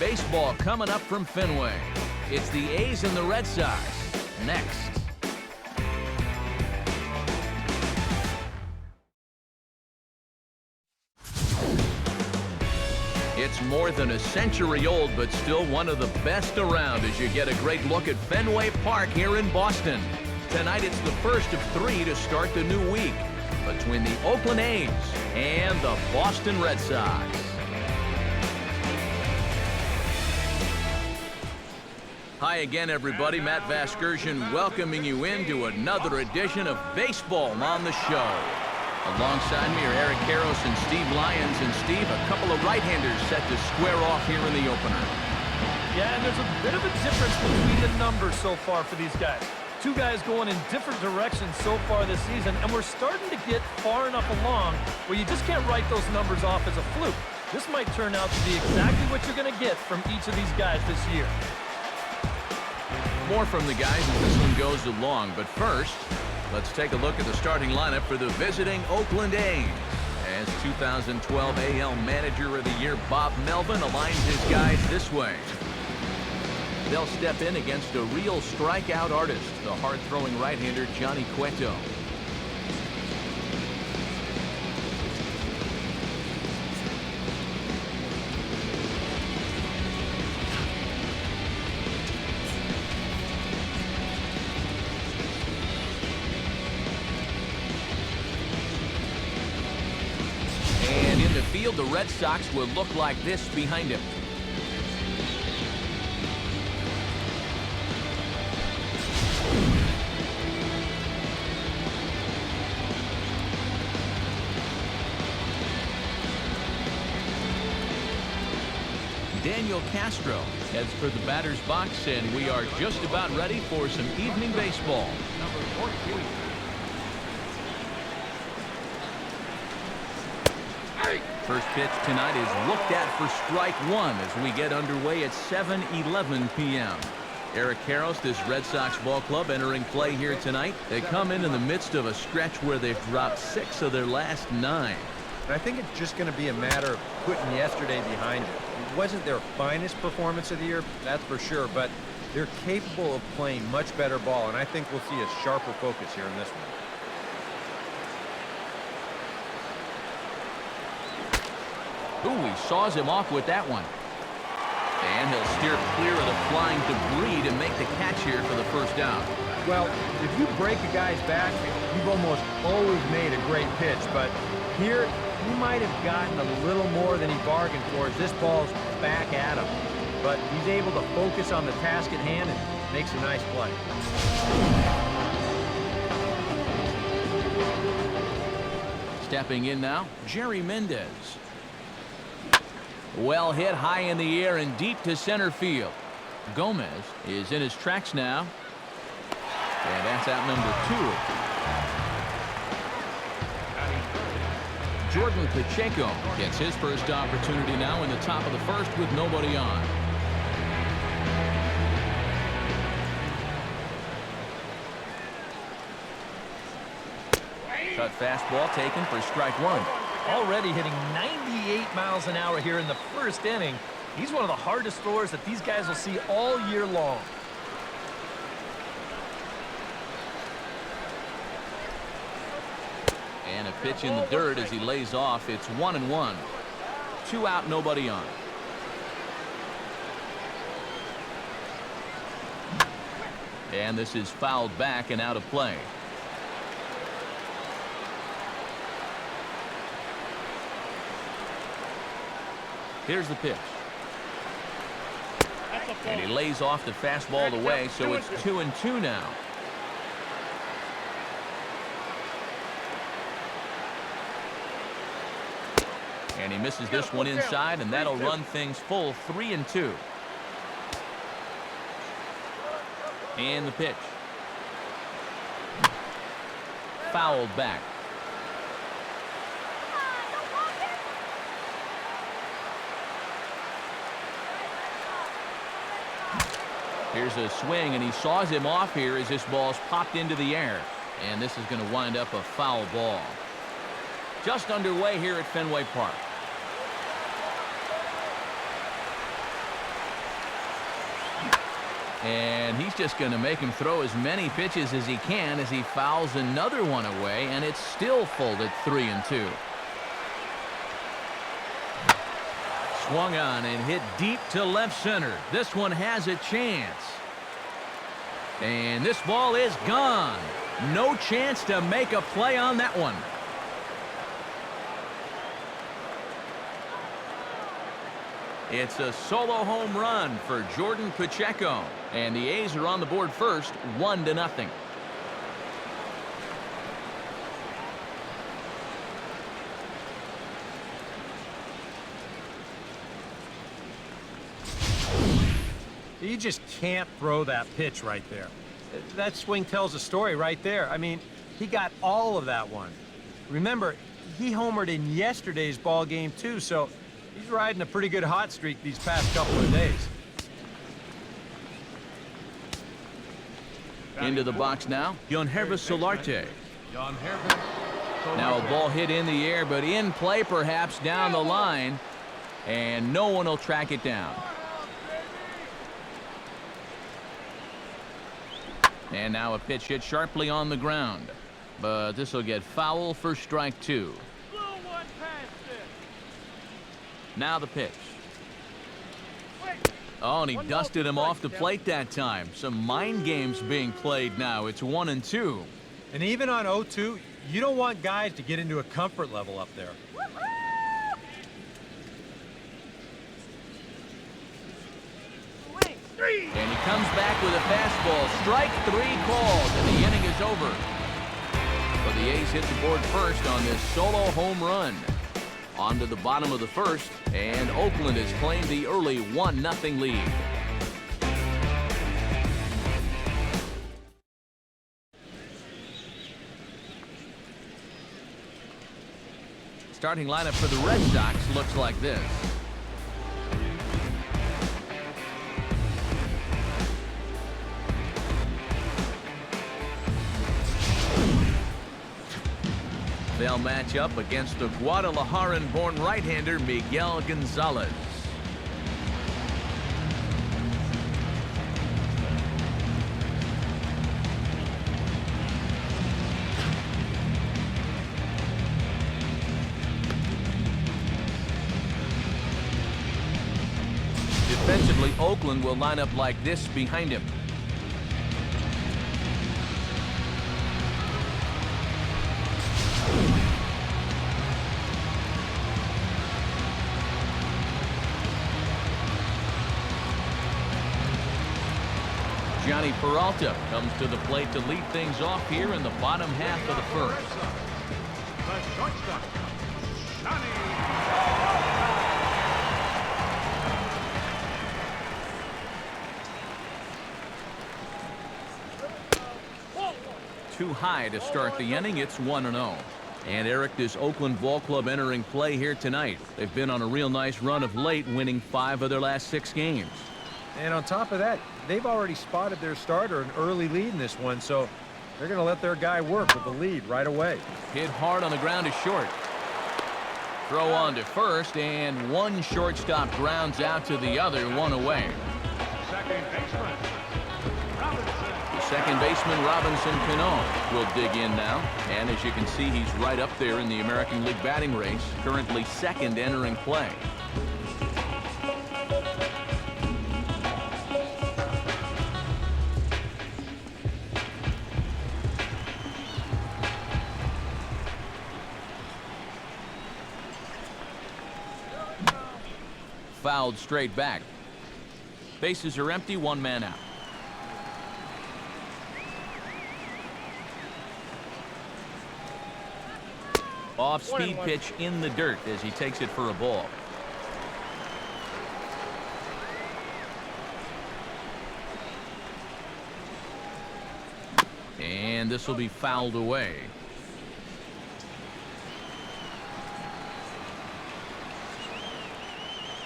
Baseball coming up from Fenway. It's the A's and the Red Sox next. It's more than a century old, but still one of the best around as you get a great look at Fenway Park here in Boston. Tonight it's the first of three to start the new week between the Oakland A's and the Boston Red Sox. Hi again, everybody. Matt Vasgersian welcoming you into another edition of Baseball on the show. Alongside me are Eric Karros and Steve Lyons. And Steve, a couple of right-handers set to square off here in the opener. Yeah, and there's a bit of a difference between the numbers so far for these guys. Two guys going in different directions so far this season, and we're starting to get far enough along where you just can't write those numbers off as a fluke. This might turn out to be exactly what you're going to get from each of these guys this year. More from the guys as this one goes along, but first, let's take a look at the starting lineup for the visiting Oakland A's. As 2012 AL Manager of the Year Bob Melvin aligns his guys this way. They'll step in against a real strikeout artist, the hard-throwing right-hander Johnny Cueto. And in the field, the Red Sox will look like this behind him. Daniel Castro heads for the batter's box, and we are just about ready for some evening baseball. Number 14. First pitch tonight is looked at for strike one as we get underway at 7:11 p.m. Eric Karros, this Red Sox ball club entering play here tonight. They come in the midst of a stretch where they've dropped 6 of their last 9. I think it's just going to be a matter of putting yesterday behind it. It wasn't their finest performance of the year, that's for sure, but they're capable of playing much better ball, and I think we'll see a sharper focus here in this one. Ooh, he saws him off with that one. And he'll steer clear of the flying debris to make the catch here for the first out. Well, if you break a guy's back, you've almost always made a great pitch, but here he might have gotten a little more than he bargained for as this ball's back at him. But he's able to focus on the task at hand and makes a nice play. Stepping in now, Jerry Mendez. Well hit high in the air and deep to center field. Gomez is in his tracks now. And that's out number 2. Jordan Pacheco gets his first opportunity now in the top of the first with nobody on. Cut fastball taken for strike one. Already hitting 98 miles an hour here in the first inning. He's one of the hardest throwers that these guys will see all year long. And a pitch in the dirt as he lays off. It's 1-1. 2 out, nobody on. And this is fouled back and out of play. Here's the pitch. And he lays off the fastball away, so it's 2-2 now. And he misses this one inside, and that'll run things full 3-2. And the pitch. Fouled back. Here's a swing, and he saws him off here as this ball's popped into the air. And this is going to wind up a foul ball. Just underway here at Fenway Park. And he's just going to make him throw as many pitches as he can as he fouls another one away, and it's still full at 3-2. Swung on and hit deep to left center. This one has a chance. And this ball is gone. No chance to make a play on that one. It's a solo home run for Jordan Pacheco. And the A's are on the board first, 1-0. You just can't throw that pitch right there. That swing tells a story right there. I mean, he got all of that one. Remember, he homered in yesterday's ball game too, so he's riding a pretty good hot streak these past couple of days. Into the box now, Yankees Solarte. Now a ball hit in the air, but in play perhaps down the line, and no one will track it down. And now a pitch hit sharply on the ground, but this will get foul for strike 2. Now the pitch. Oh, and he dusted him off the plate that time. Some mind games being played now. It's 1-2. And even on 0-2, you don't want guys to get into a comfort level up there. And he comes back with a fastball. Strike 3 called, and the inning is over. But the A's hit the board first on this solo home run. On to the bottom of the first, and Oakland has claimed the early 1-0 lead. Starting lineup for the Red Sox looks like this. They'll match up against the Guadalajaran-born right-hander Miguel Gonzalez. Defensively, Oakland will line up like this behind him. Johnny Peralta comes to the plate to lead things off here in the bottom half of the first. The shortstop, Johnny. Too high to start the inning. It's 1-0. And Eric, this Oakland ball club entering play here tonight. They've been on a real nice run of late, winning 5 of their last 6 games. And on top of that, they've already spotted their starter an early lead in this one, so they're going to let their guy work with the lead right away. Hit hard on the ground is short. Throw on to first, and one shortstop grounds out to the other, one away. Second baseman, Robinson. The second baseman, Robinson Cano, will dig in now. And as you can see, he's right up there in the American League batting race, currently second entering play. Fouled straight back. Bases are empty, 1 man out. Off-speed pitch in the dirt as he takes it for a ball. And this will be fouled away.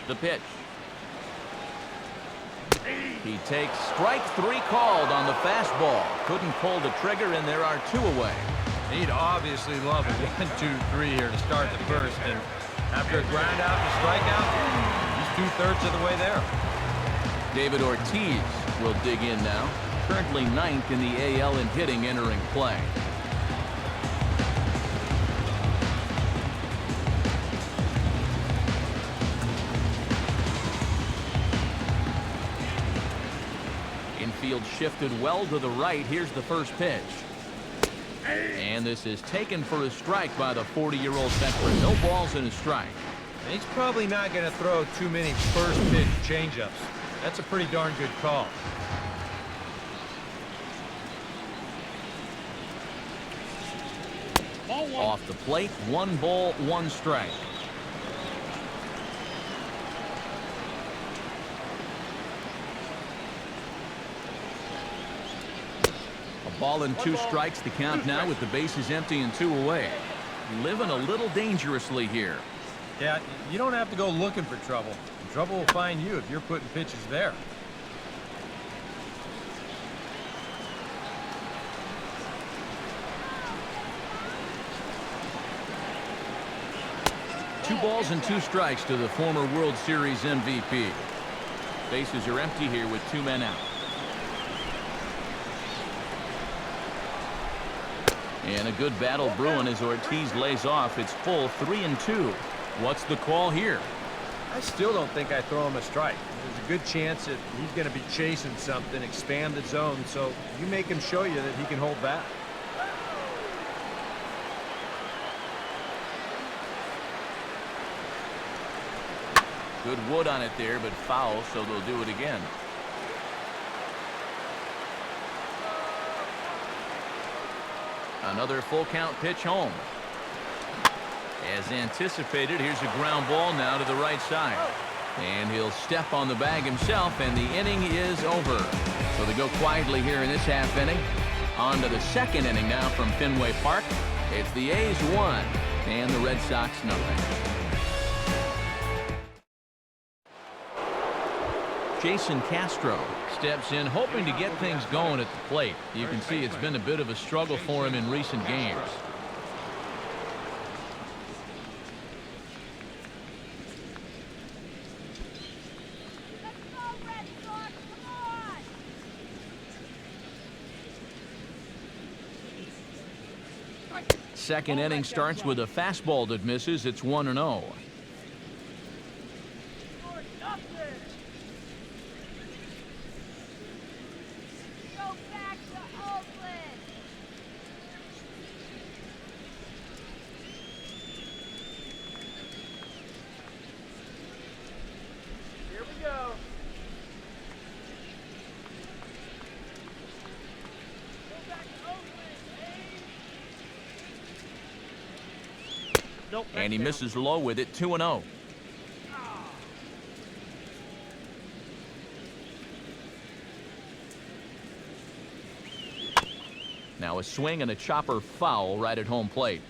The pitch. He takes strike 3 called on the fastball. Couldn't pull the trigger, and there are 2 away. He'd obviously love a 1-2-3 here to start the first, and after a ground out and a strikeout, he's 2/3 of the way there. David Ortiz will dig in now. Currently 9th in the AL in hitting entering play. Infield shifted well to the right. Here's the first pitch. And this is taken for a strike by the 40-year-old veteran. No balls and a strike. He's probably not going to throw too many first pitch changeups. That's a pretty darn good call. Off the plate, 1 ball, 1 strike. A ball and 2 strikes to count now with the bases empty and 2 away. Living a little dangerously here. Yeah, you don't have to go looking for trouble. Trouble will find you if you're putting pitches there. Two balls and 2 strikes to the former World Series MVP. Bases are empty here with 2 men out. And a good battle brewing as Ortiz lays off. It's full 3-2. What's the call here? I still don't think I throw him a strike. There's a good chance that he's going to be chasing something, expand the zone, so you make him show you that he can hold back. Good wood on it there, but foul, so they'll do it again. Another full count pitch home. As anticipated, here's a ground ball now to the right side. And he'll step on the bag himself, and the inning is over. So they go quietly here in this half inning. On to the second inning now from Fenway Park. It's the A's 1 and the Red Sox nothing. Jason Castro steps in, hoping to get things going at the plate. You can see it's been a bit of a struggle for him in recent games. Second inning starts with a fastball that misses. It's 1-0. And he misses low with it. 2-0. Now a swing and a chopper foul right at home plate.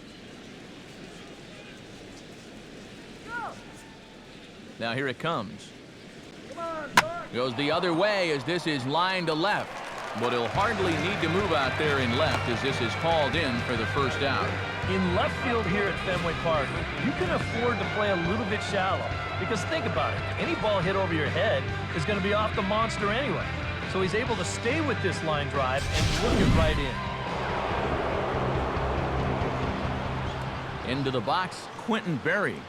Now here it comes. Goes the other way as this is lined to left. But he'll hardly need to move out there in left as this is called in for the first out. In left field here at Fenway Park, you can afford to play a little bit shallow. Because think about it, any ball hit over your head is going to be off the monster anyway. So he's able to stay with this line drive and look it right in. Into the box, Quentin Berry.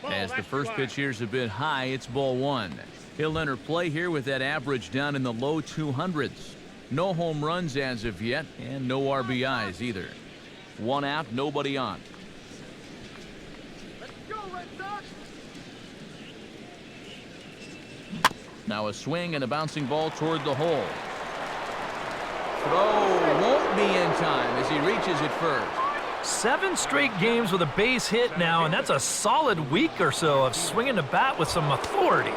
As the first pitch here's a bit high, it's ball 1. He'll enter play here with that average down in the low 200s. No home runs as of yet, and no RBIs either. 1 out, nobody on. Let's go, Red Sox! Now a swing and a bouncing ball toward the hole. Throw won't be in time as he reaches it first. 7 straight games with a base hit now, and that's a solid week or so of swinging the bat with some authority.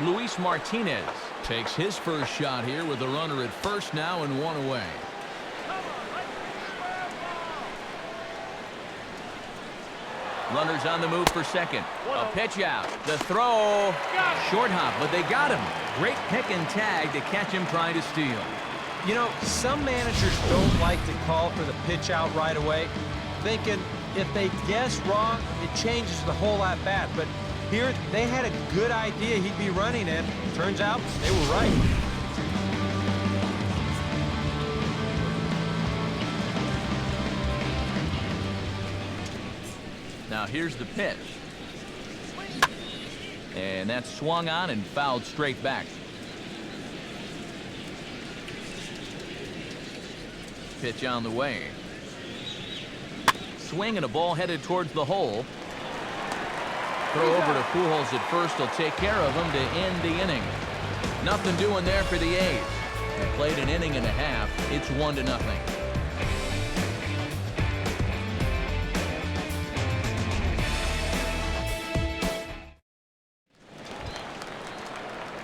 Luis Martinez takes his first shot here with a runner at first now and 1 away. Runners on the move for second. A pitch out. The throw. Short hop, but they got him. Great pick and tag to catch him trying to steal. You know, some managers don't like to call for the pitch out right away, thinking if they guess wrong, it changes the whole at bat. But Here, they had a good idea he'd be running it. Turns out, they were right. Now here's the pitch. And that's swung on and fouled straight back. Pitch on the way. Swing and a ball headed towards the hole. Throw over to Pujols at first. He'll take care of him to end the inning. Nothing doing there for the A's. They played an inning and a half. It's 1-0.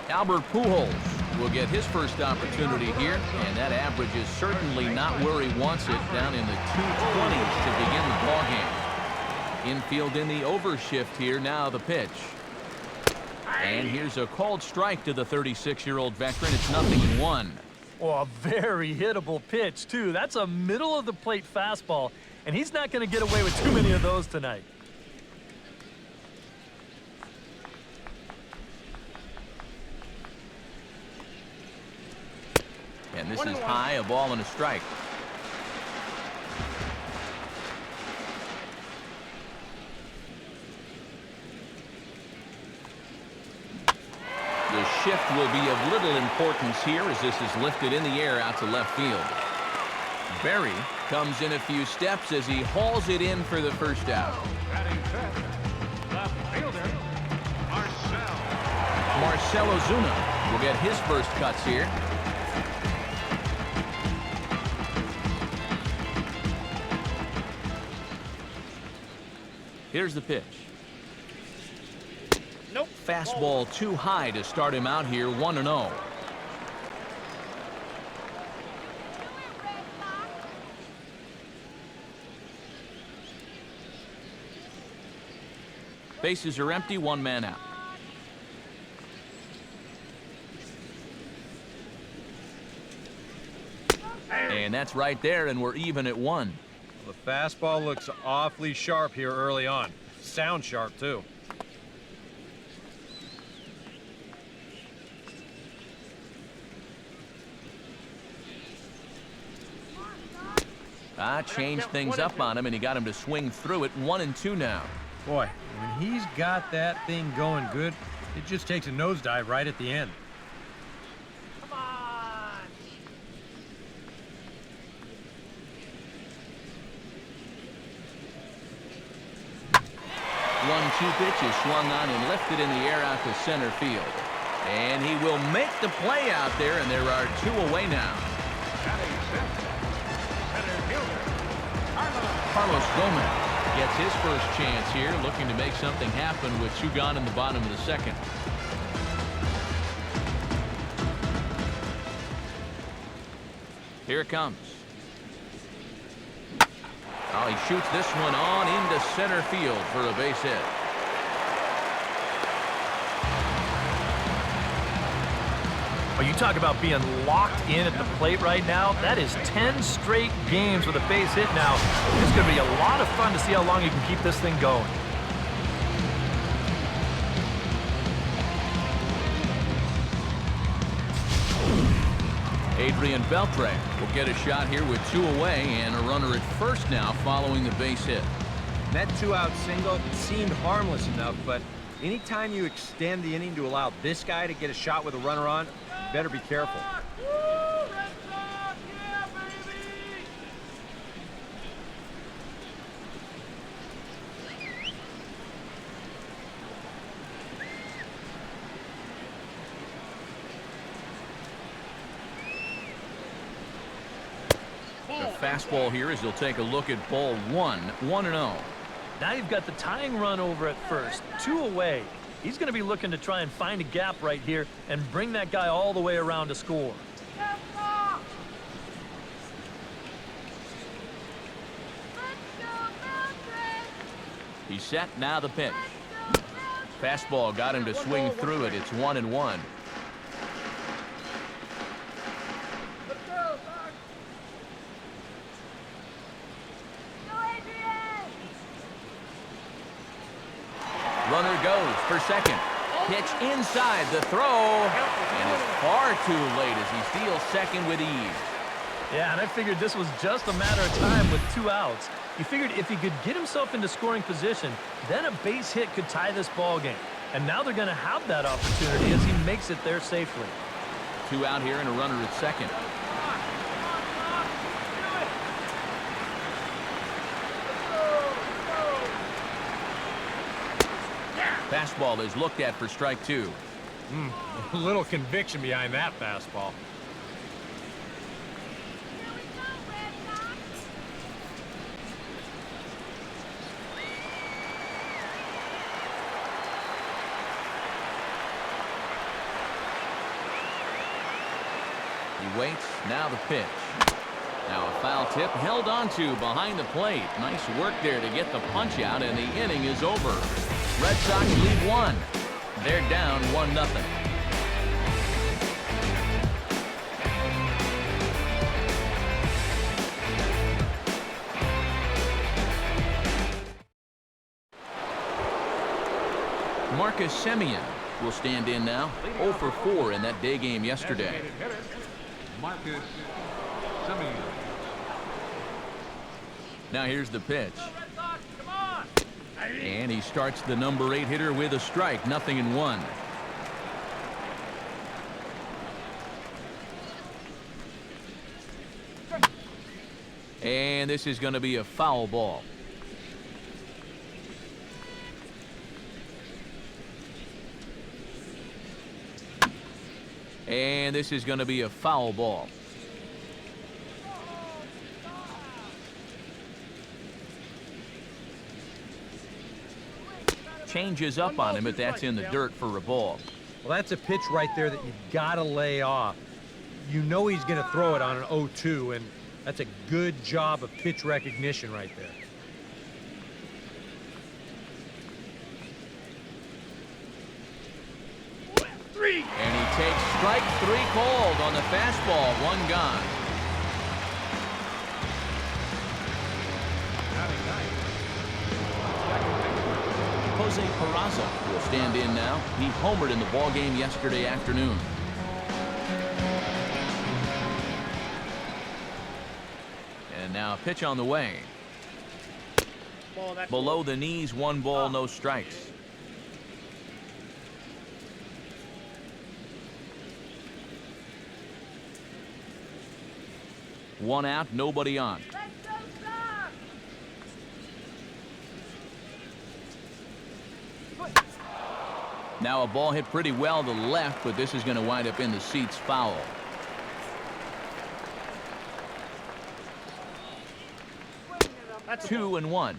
Albert Pujols will get his first opportunity here, and that average is certainly not where he wants it, down in the 220s to begin the ballgame. Infield in the overshift here. Now the pitch. And here's a called strike to the 36-year-old veteran. It's 0-1. Oh, a very hittable pitch, too. That's a middle-of-the-plate fastball, and he's not going to get away with too many of those tonight. And this is high, a ball and a strike. The shift will be of little importance here as this is lifted in the air out to left field. Berry comes in a few steps as he hauls it in for the first out. Batting fifth, left fielder, Marcell Ozuna will get his first cuts here. Here's the pitch. Nope. Fastball too high to start him out here, 1-0. Bases are empty, one man out. And that's right there, and we're even at 1. The fastball looks awfully sharp here early on. Sound sharp, too. Changed things up on him, and he got him to swing through it. 1-2 now. Boy, when he's got that thing going good, it just takes a nosedive right at the end. Come on. 1-2 pitch is swung on and lifted in the air out to center field. And he will make the play out there, and there are 2 away now. Carlos Gomez gets his first chance here, looking to make something happen with 2 gone in the bottom of the second. Here it comes. Oh, he shoots this one on into center field for a base hit. Well, you talk about being locked in at the plate right now. That is 10 straight games with a base hit now. It's going to be a lot of fun to see how long you can keep this thing going. Adrian Beltre will get a shot here with 2 away and a runner at first now following the base hit. That 2-out single seemed harmless enough, but anytime you extend the inning to allow this guy to get a shot with a runner on, you better be careful. The fastball here as he'll take a look at ball 1, 1-0. Now you've got the tying run over at first, 2 away. He's going to be looking to try and find a gap right here and bring that guy all the way around to score. He's set, now the pitch. Fastball got him to swing through it. It's 1-1. Runner goes for second. Pitch inside the throw, and it's far too late as he steals second with ease. Yeah, and I figured this was just a matter of time with 2 outs. He figured if he could get himself into scoring position, then a base hit could tie this ball game. And now they're going to have that opportunity as he makes it there safely. 2 out here and a runner at second. Fastball is looked at for strike 2. A little conviction behind that fastball. He waits, now the pitch. Now a foul tip held onto behind the plate. Nice work there to get the punch out, and the inning is over. Red Sox lead 1. They're down 1-0. Marcus Semien will stand in now. 0 for 4 in that day game yesterday. Designated hitter, Marcus Semien. Now here's the pitch. And he starts the number 8 hitter with a strike, 0-1. And this is going to be a foul ball. And this is going to be a foul ball. Changes up on him, but that's in the dirt for a ball. Well, that's a pitch right there that you've got to lay off. You know he's going to throw it on an 0-2, and that's a good job of pitch recognition right there. And he takes strike 3 called on the fastball, 1 gone. Jose Peraza will stand in now. He homered in the ballgame yesterday afternoon. And now a pitch on the way. Below the knees, 1 ball, no strikes. One out, nobody on. Now a ball hit pretty well to the left, but this is going to wind up in the seats foul. That's 2-1.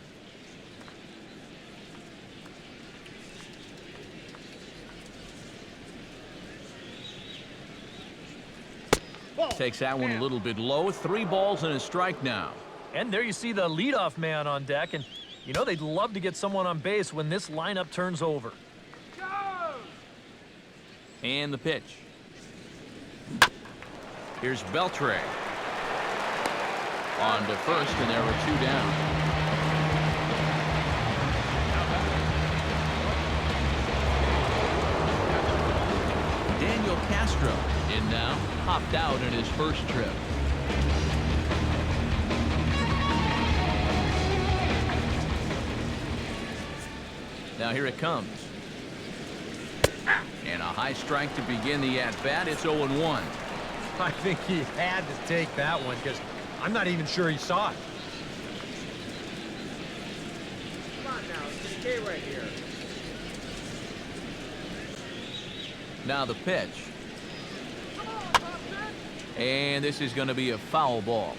Takes that one a little bit low. 3 balls and a strike now. And there you see the leadoff man on deck, and you know they'd love to get someone on base when this lineup turns over. And the pitch. Here's Beltre. On to first, and there are 2 down. Daniel Castro in now. Hopped out in his first trip. Now here it comes. And a high strike to begin the at-bat. It's 0-1. I think he had to take that one because I'm not even sure he saw it. Come on now, it's a K right here. Now the pitch. And this is going to be a foul ball.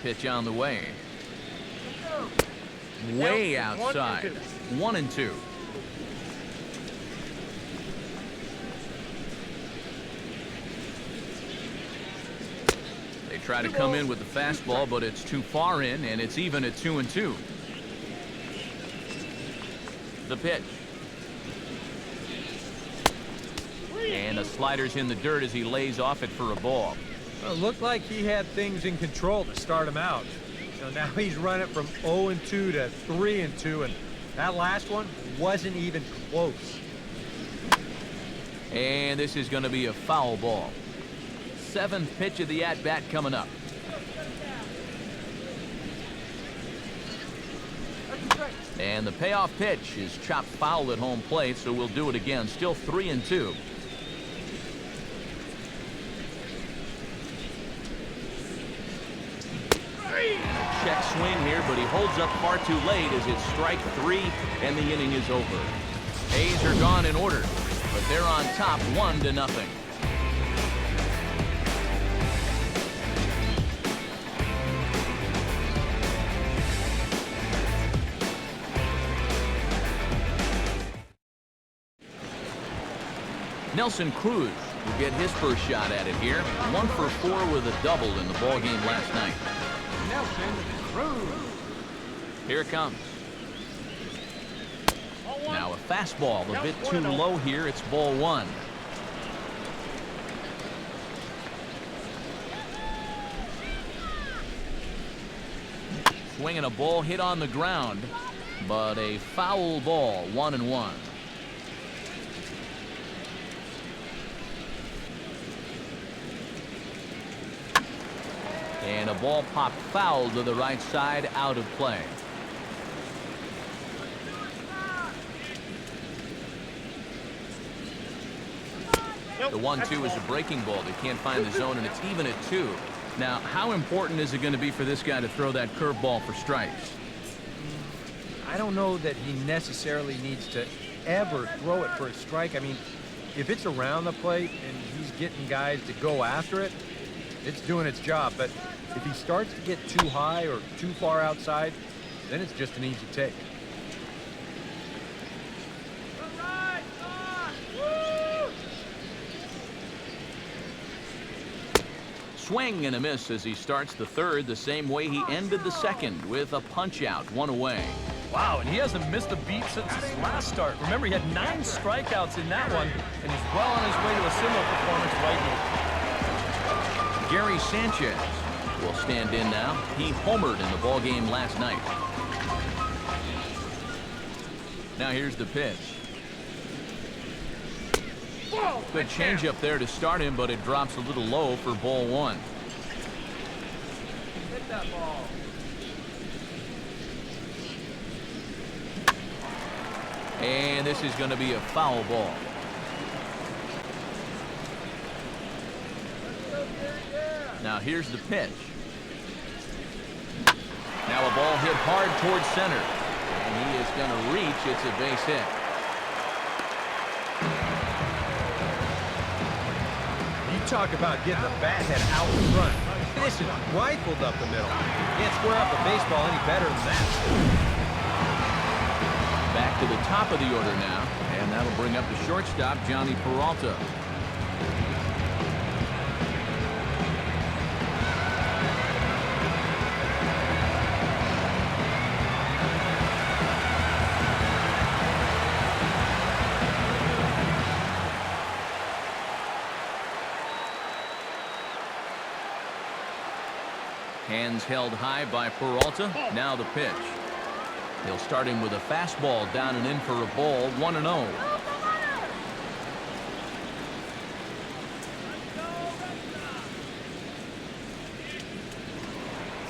Pitch on the way. Way outside. 1-2. They try to come in with the fastball, but it's too far in, and it's even at 2-2. The pitch. And the slider's in the dirt as he lays off it for a ball. Well, it looked like he had things in control to start him out. So now he's running from 0-2 to 3-2, and that last one wasn't even close. And this is going to be a foul ball. 7th pitch of the at-bat coming up. And the payoff pitch is chopped foul at home plate, so we'll do it again. Still 3-2. Check swing here, but he holds up far too late as it's strike 3 and the inning is over. A's are gone in order, but they're on top 1-0. Nelson Cruz will get his first shot at it here. 1 for 4 with a double in the ballgame last night. Nelson Cruz. Here it comes. Now a fastball a bit too low here. It's ball 1. Swinging a ball hit on the ground, but a foul ball. 1-1. And a ball popped foul to the right side, out of play. The 1-2 is a breaking ball. They can't find the zone, and it's even at 2. Now, how important is it going to be for this guy to throw that curveball for strikes? I don't know that he necessarily needs to ever throw it for a strike. I mean, if it's around the plate and he's getting guys to go after it, it's doing its job. But if he starts to get too high or too far outside, then it's just an easy take. Swing and a miss as he starts the 3rd the same way he ended the 2nd, with a punch-out, 1 away. Wow, and he hasn't missed a beat since his last start. Remember, he had 9 strikeouts in that one, and he's well on his way to a similar performance right now. Gary Sanchez will stand in now. He homered in the ballgame last night. Now here's the pitch. Good changeup there to start him, but it drops a little low for ball 1. Hit that ball. And this is going to be a foul ball. Now here's the pitch. Now a ball hit hard towards center. And he is going to reach. It's a base hit. You talk about getting the bat head out in front. This is rifled up the middle. Can't square up a baseball any better than that. Back to the top of the order now. And that'll bring up the shortstop, Johnny Peralta. Hands held high by Peralta. Now the pitch. He'll start him with a fastball down and in for a ball. 1-0.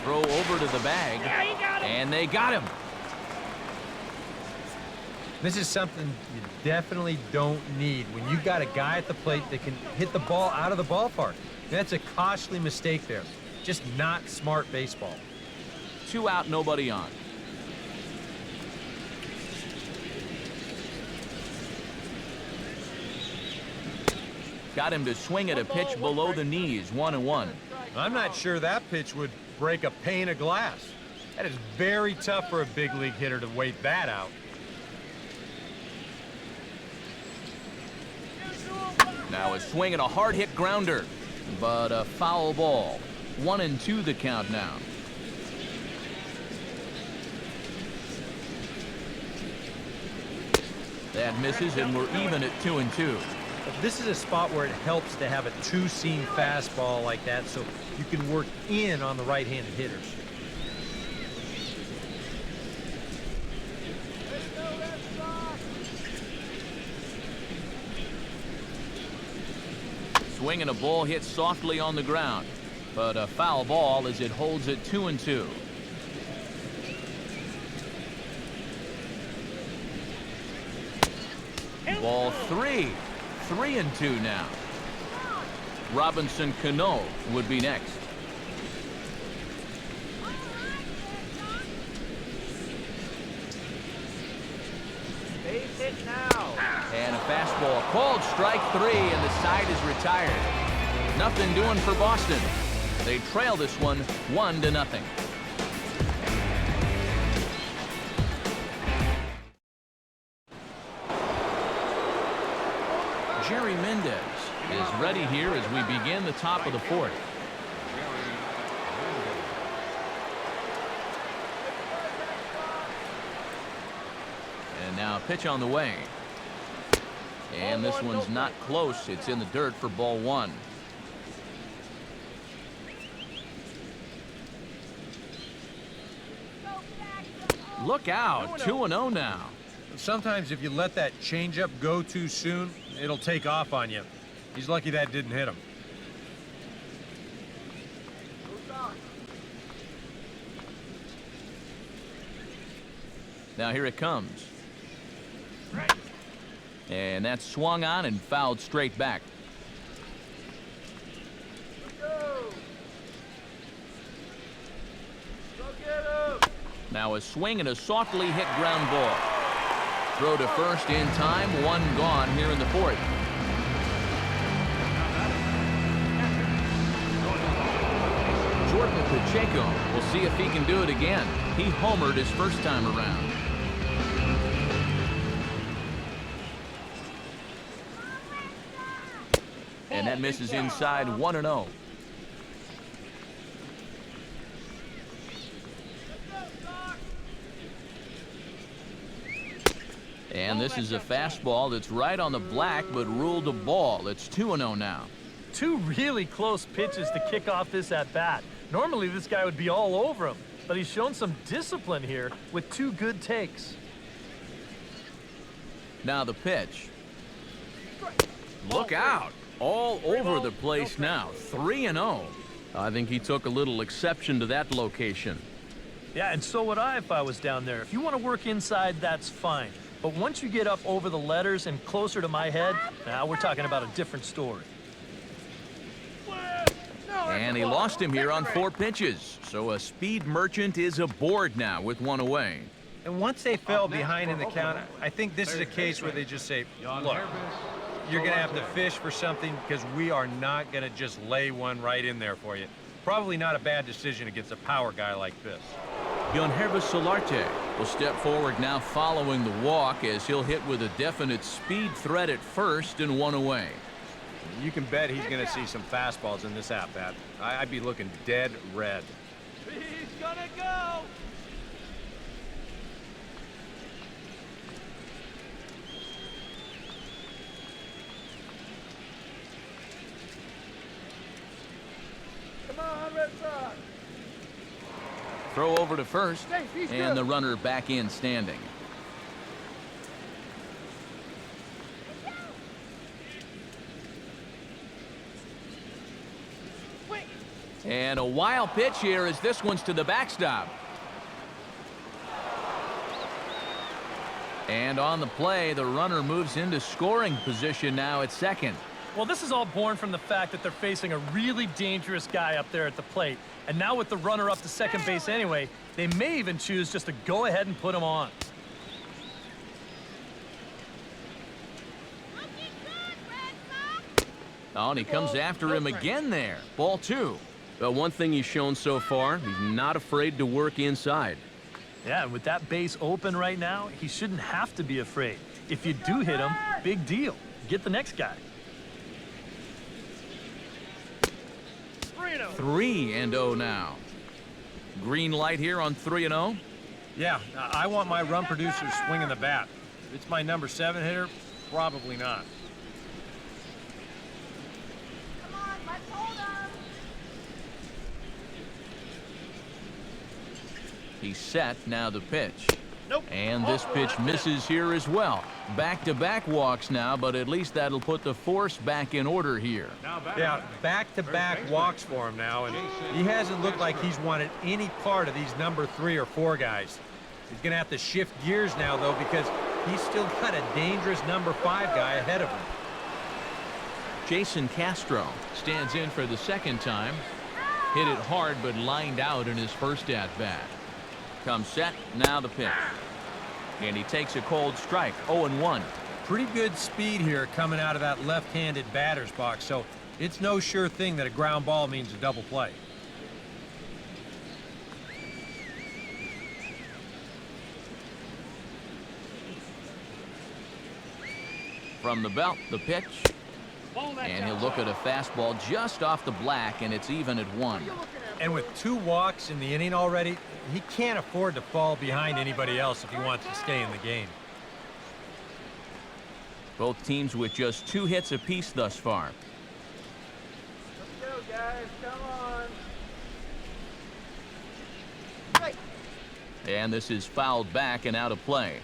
Throw over to the bag. And they got him. This is something you definitely don't need when you've got a guy at the plate that can hit the ball out of the ballpark. That's a costly mistake there. Just not smart baseball. 2 out, nobody on. Got him to swing at a pitch below the knees. 1-1. I'm not sure that pitch would break a pane of glass. That is very tough for a big league hitter to wait that out. Now a swing and a hard hit grounder, but a foul ball. 1-2 the count now. That misses, and we're even at 2-2. This is a spot where it helps to have a two-seam fastball like that so you can work in on the right-handed hitters. swing and a ball hit softly on the ground, but a foul ball as it holds it 2-2. Ball 3. 3-2 now. Robinson Cano would be next. Base hit now. And a fastball called strike 3, and the side is retired. Nothing doing for Boston. They trail this one 1-0. Jerry Mendez is ready here as we begin the top of the fourth. And now pitch on the way. And this one's not close. It's in the dirt for ball 1. Look out, 2-0 now. Sometimes if you let that changeup go too soon, it'll take off on you. He's lucky that didn't hit him. Now here it comes. And that's swung on and fouled straight back. Now a swing and a softly hit ground ball. Throw to first in time, 1 gone here in the fourth. Jordan Pacheco will see if he can do it again. He homered his first time around. And that misses inside, 1-0. And this is a fastball that's right on the black, but ruled a ball. It's 2-0 now. 2 really close pitches to kick off this at-bat. Normally, this guy would be all over him, but he's shown some discipline here with 2 good takes. Now the pitch. Look out. All over the place now. 3-0. I think he took a little exception to that location. Yeah, and so would I if I was down there. If you want to work inside, that's fine. But once you get up over the letters and closer to my head, now we're talking about a different story. And he lost him here on 4 pitches. So a speed merchant is aboard now with 1 away. And once they fell behind in the count, I think this is a case where they just say, look, you're going to have to fish for something because we are not going to just lay one right in there for you. Probably not a bad decision against a power guy like this. Yankervis Solarte will step forward now following the walk as he'll hit with a definite speed threat at first and 1 away. You can bet he's going to see some fastballs in this at-bat. I'd be looking dead red. He's gonna go! Come on, Red Sox. Throw over to first, He's and good. the runner back in standing. And a wild pitch here as this one's to the backstop. And on the play, the runner moves into scoring position now at second. Well, this is all born from the fact that they're facing a really dangerous guy up there at the plate. And now with the runner up to second base anyway, they may even choose just to go ahead and put him on. Oh, and he comes after him again there. Ball 2. But one thing he's shown so far, he's not afraid to work inside. Yeah, and with that base open right now, he shouldn't have to be afraid. If you do hit him, big deal. Get the next guy. 3-0 now. Green light here on 3-0. Yeah, I want my run producer swinging the bat. If it's my number 7 hitter, probably not. He's set, now the pitch. And this pitch misses here as well. Back-to-back walks now, but at least that'll put the force back in order here. Yeah, back-to-back walks for him now, and he hasn't looked like he's wanted any part of these number 3 or 4 guys. He's going to have to shift gears now, though, because he's still got a dangerous number 5 guy ahead of him. Jason Castro stands in for the second time. Hit it hard, but lined out in his first at-bat. Comes set, now the pitch. And he takes a cold strike, 0-1. Pretty good speed here coming out of that left-handed batter's box, so it's no sure thing that a ground ball means a double play. From the belt, the pitch. And he'll look at a fastball just off the black, and it's even at 1. And with 2 walks in the inning already, he can't afford to fall behind anybody else if he wants to stay in the game. Both teams with just 2 hits apiece thus far. Let's go, guys. Come on. And this is fouled back and out of play.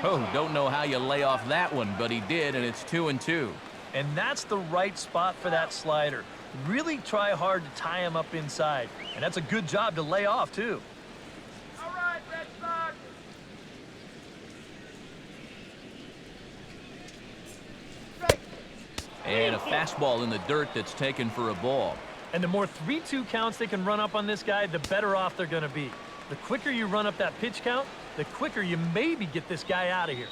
Oh, don't know how you lay off that one, but he did, and it's 2-2. And that's the right spot for that slider. Really try hard to tie him up inside. And that's a good job to lay off, too. All right, Red Sox. And a fastball in the dirt that's taken for a ball. And the more 3-2 counts they can run up on this guy, the better off they're going to be. The quicker you run up that pitch count, the quicker you maybe get this guy out of here.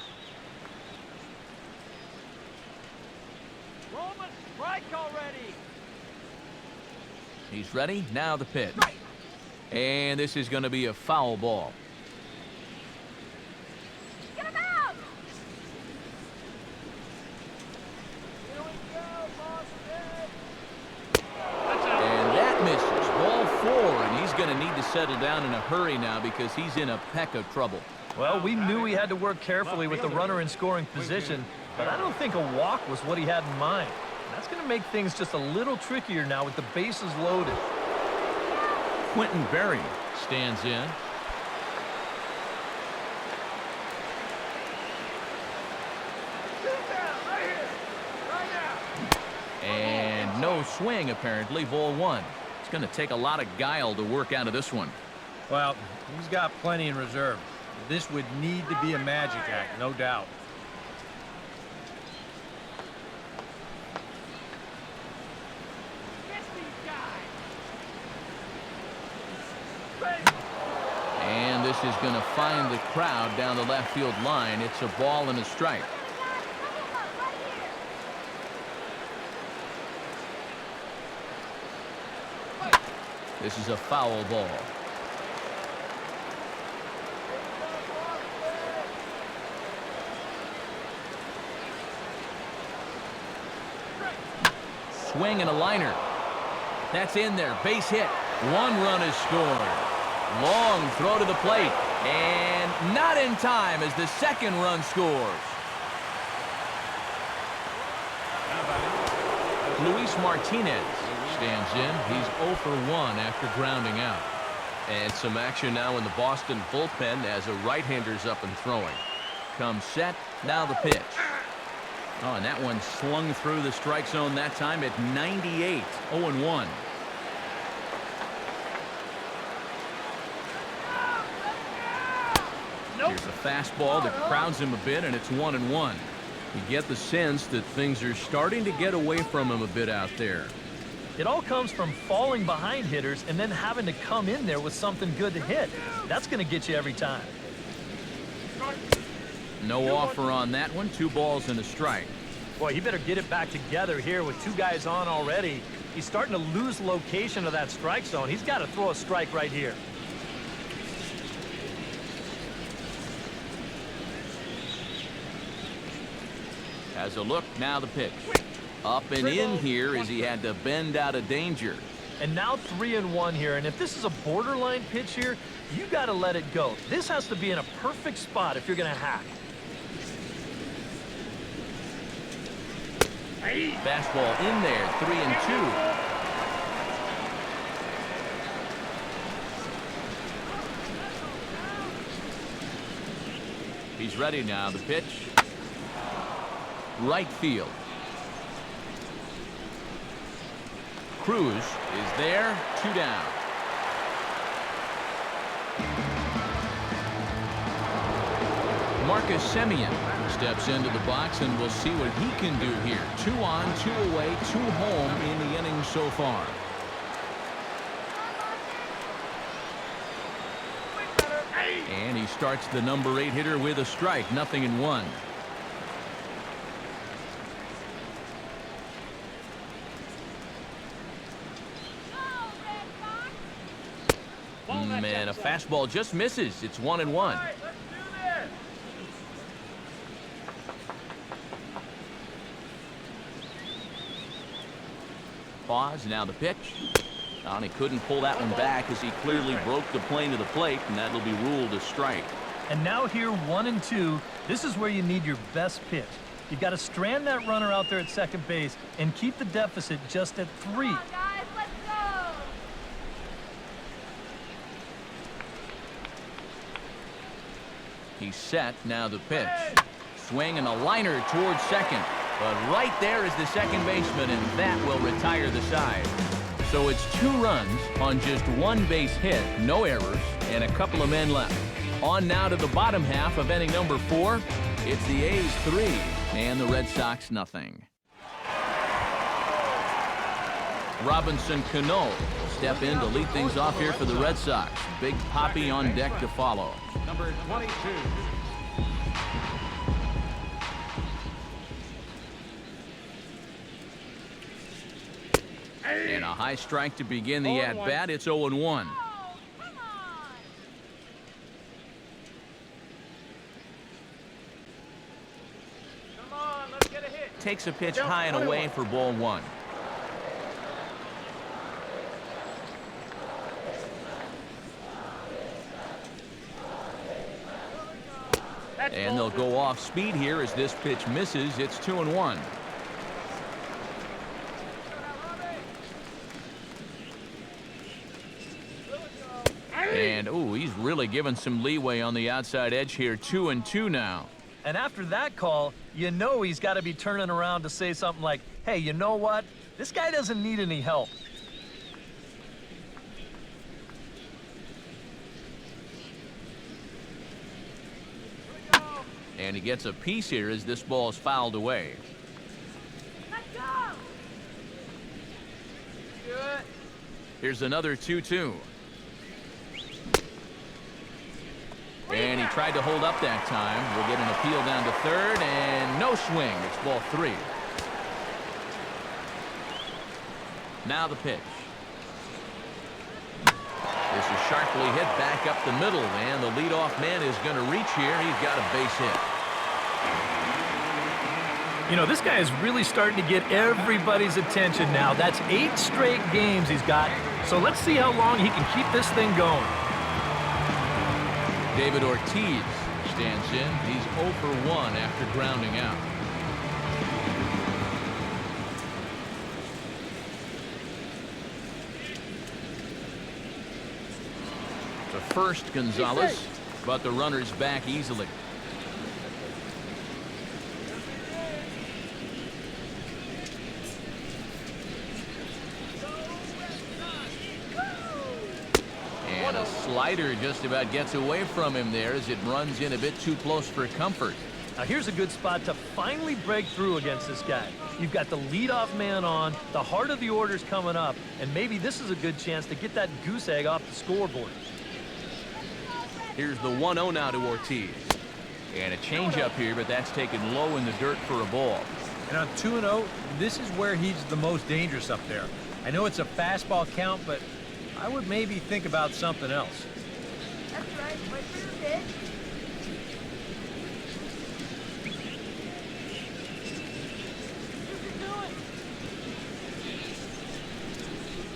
Roman, strike already. He's ready, now the pitch. And this is going to be a foul ball. Get him out! Here we go, Boston. And that misses. Ball 4, and he's going to need to settle down in a hurry now because he's in a peck of trouble. Well, we knew he had to work carefully with the runner in scoring position, but I don't think a walk was what he had in mind. That's going to make things just a little trickier now with the bases loaded. Quentin Berry stands in. Right here. Right now. And no swing, apparently, ball 1. It's going to take a lot of guile to work out of this one. Well, he's got plenty in reserve. This would need to be a magic act, no doubt. And this is going to find the crowd down the left field line. It's a ball and a strike. This is a foul ball. Swing and a liner. That's in there. Base hit. 1 run is scored. Long throw to the plate. And not in time as the second run scores. Luis Martinez stands in. He's 0 for 1 after grounding out. And some action now in the Boston bullpen as a right-hander's up and throwing. Comes set. Now the pitch. Oh, and that one slung through the strike zone that time at 98. 0-1. Here's a fastball that crowds him a bit, and it's 1-1. You get the sense that things are starting to get away from him a bit out there. It all comes from falling behind hitters and then having to come in there with something good to hit. That's going to get you every time. No offer on that one. 2 balls and a strike. Boy, he better get it back together here with 2 guys on already. He's starting to lose location of that strike zone. He's got to throw a strike right here. Has a look, now the pitch. Up and in here as he had to bend out of danger. And now 3-1 here, and if this is a borderline pitch here, you got to let it go. This has to be in a perfect spot if you're going to hack. Fastball in there, 3-2. He's ready now. The pitch. Right field. Cruz is there. 2 down. Marcus Semien steps into the box, and we'll see what he can do here. 2 on, 2 away, 2 home in the inning so far. And he starts the number 8 hitter with a strike. 0-1. Man, a fastball just misses. It's 1-1. Pause, now the pitch. And he couldn't pull that one back as he clearly broke the plane to the plate, and that'll be ruled a strike. And now here, 1-2. This is where you need your best pitch. You got to strand that runner out there at second base and keep the deficit just at 3. Come on, guys, let's go. He's set, now the pitch. Swing and a liner towards second. But right there is the second baseman, and that will retire the side. So it's 2 runs on just 1 base hit, no errors, and a couple of men left. On now to the bottom half of inning number 4. It's the A's 3 and the Red Sox 0. Robinson Cano step in to lead things off here for the Red Sox. Big Poppy on deck to follow. Number 22. And a high strike to begin the at-bat. It's 0-1. Oh, come on. Come on, let's get a hit. Takes a pitch high and away for ball 1. And they'll go off speed here as this pitch misses. It's 2-1. And, ooh, he's really given some leeway on the outside edge here. 2-2 now. And after that call, you know he's got to be turning around to say something like, hey, you know what? This guy doesn't need any help. And he gets a piece here as this ball is fouled away. Let's go. Good. Here's another 2-2. And he tried to hold up that time. We'll get an appeal down to third, and no swing. It's ball 3. Now the pitch. This is sharply hit back up the middle, and the leadoff man is going to reach here. He's got a base hit. You know, this guy is really starting to get everybody's attention now. That's 8 straight games he's got. So let's see how long he can keep this thing going. David Ortiz stands in. He's 0 for 1 after grounding out. To first, Gonzalez, but the runner's back easily. And a slider just about gets away from him there as it runs in a bit too close for comfort. Now here's a good spot to finally break through against this guy. You've got the leadoff man on, the heart of the order's coming up, and maybe this is a good chance to get that goose egg off the scoreboard. Here's the 1-0 now to Ortiz. And a changeup here, but that's taken low in the dirt for a ball. And on 2-0, this is where he's the most dangerous up there. I know it's a fastball count, but I would maybe think about something else. That's right. Wait for your pitch.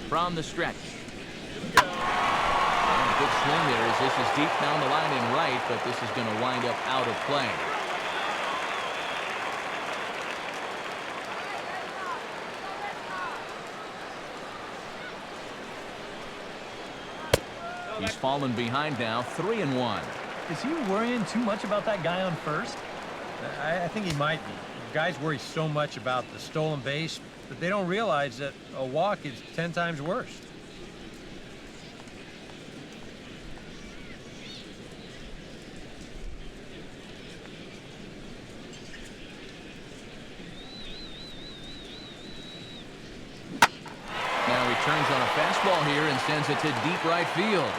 From the stretch. And a good swing there as this is deep down the line and right, but this is going to wind up out of play. He's fallen behind now, 3-1. Is he worrying too much about that guy on first? I think he might be. Guys worry so much about the stolen base, but they don't realize that a walk is 10 times worse. Now he turns on a fastball here and sends it to deep right field.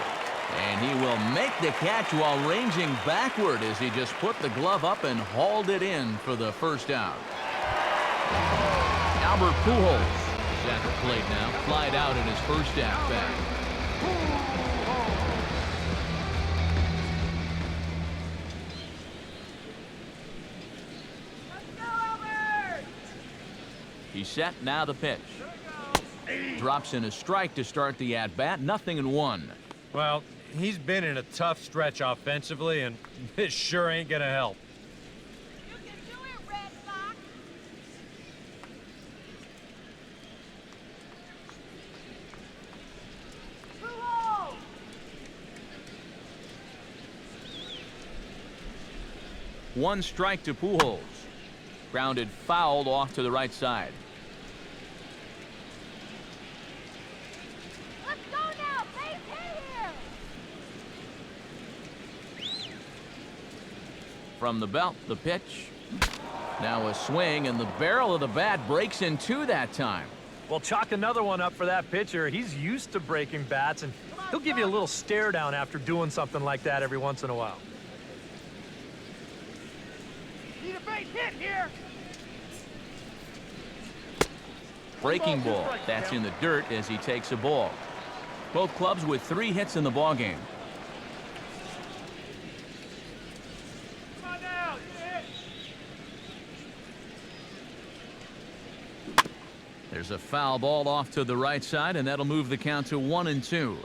And he will make the catch while ranging backward as he just put the glove up and hauled it in for the first out. Albert Pujols is at the plate now, flied out in his first at bat. Let's go, Albert! He's set, now the pitch. Drops in a strike to start the at-bat, 0-1. Well, he's been in a tough stretch offensively, and this sure ain't gonna help. You can do it, Red Sox! Pujols! One strike to Pujols. Grounded fouled off to the right side. Let's go now! Base hit here! From the belt, the pitch. Now a swing, and the barrel of the bat breaks in two that time. Well, chalk another one up for that pitcher. He's used to breaking bats, and he'll give you a little stare down after doing something like that every once in a while. Need a base hit here! Breaking ball. That's in the dirt as he takes a ball. Both clubs with 3 hits in the ballgame. Come on now! Hit! There's a foul ball off to the right side, and that'll move the count to 1-2.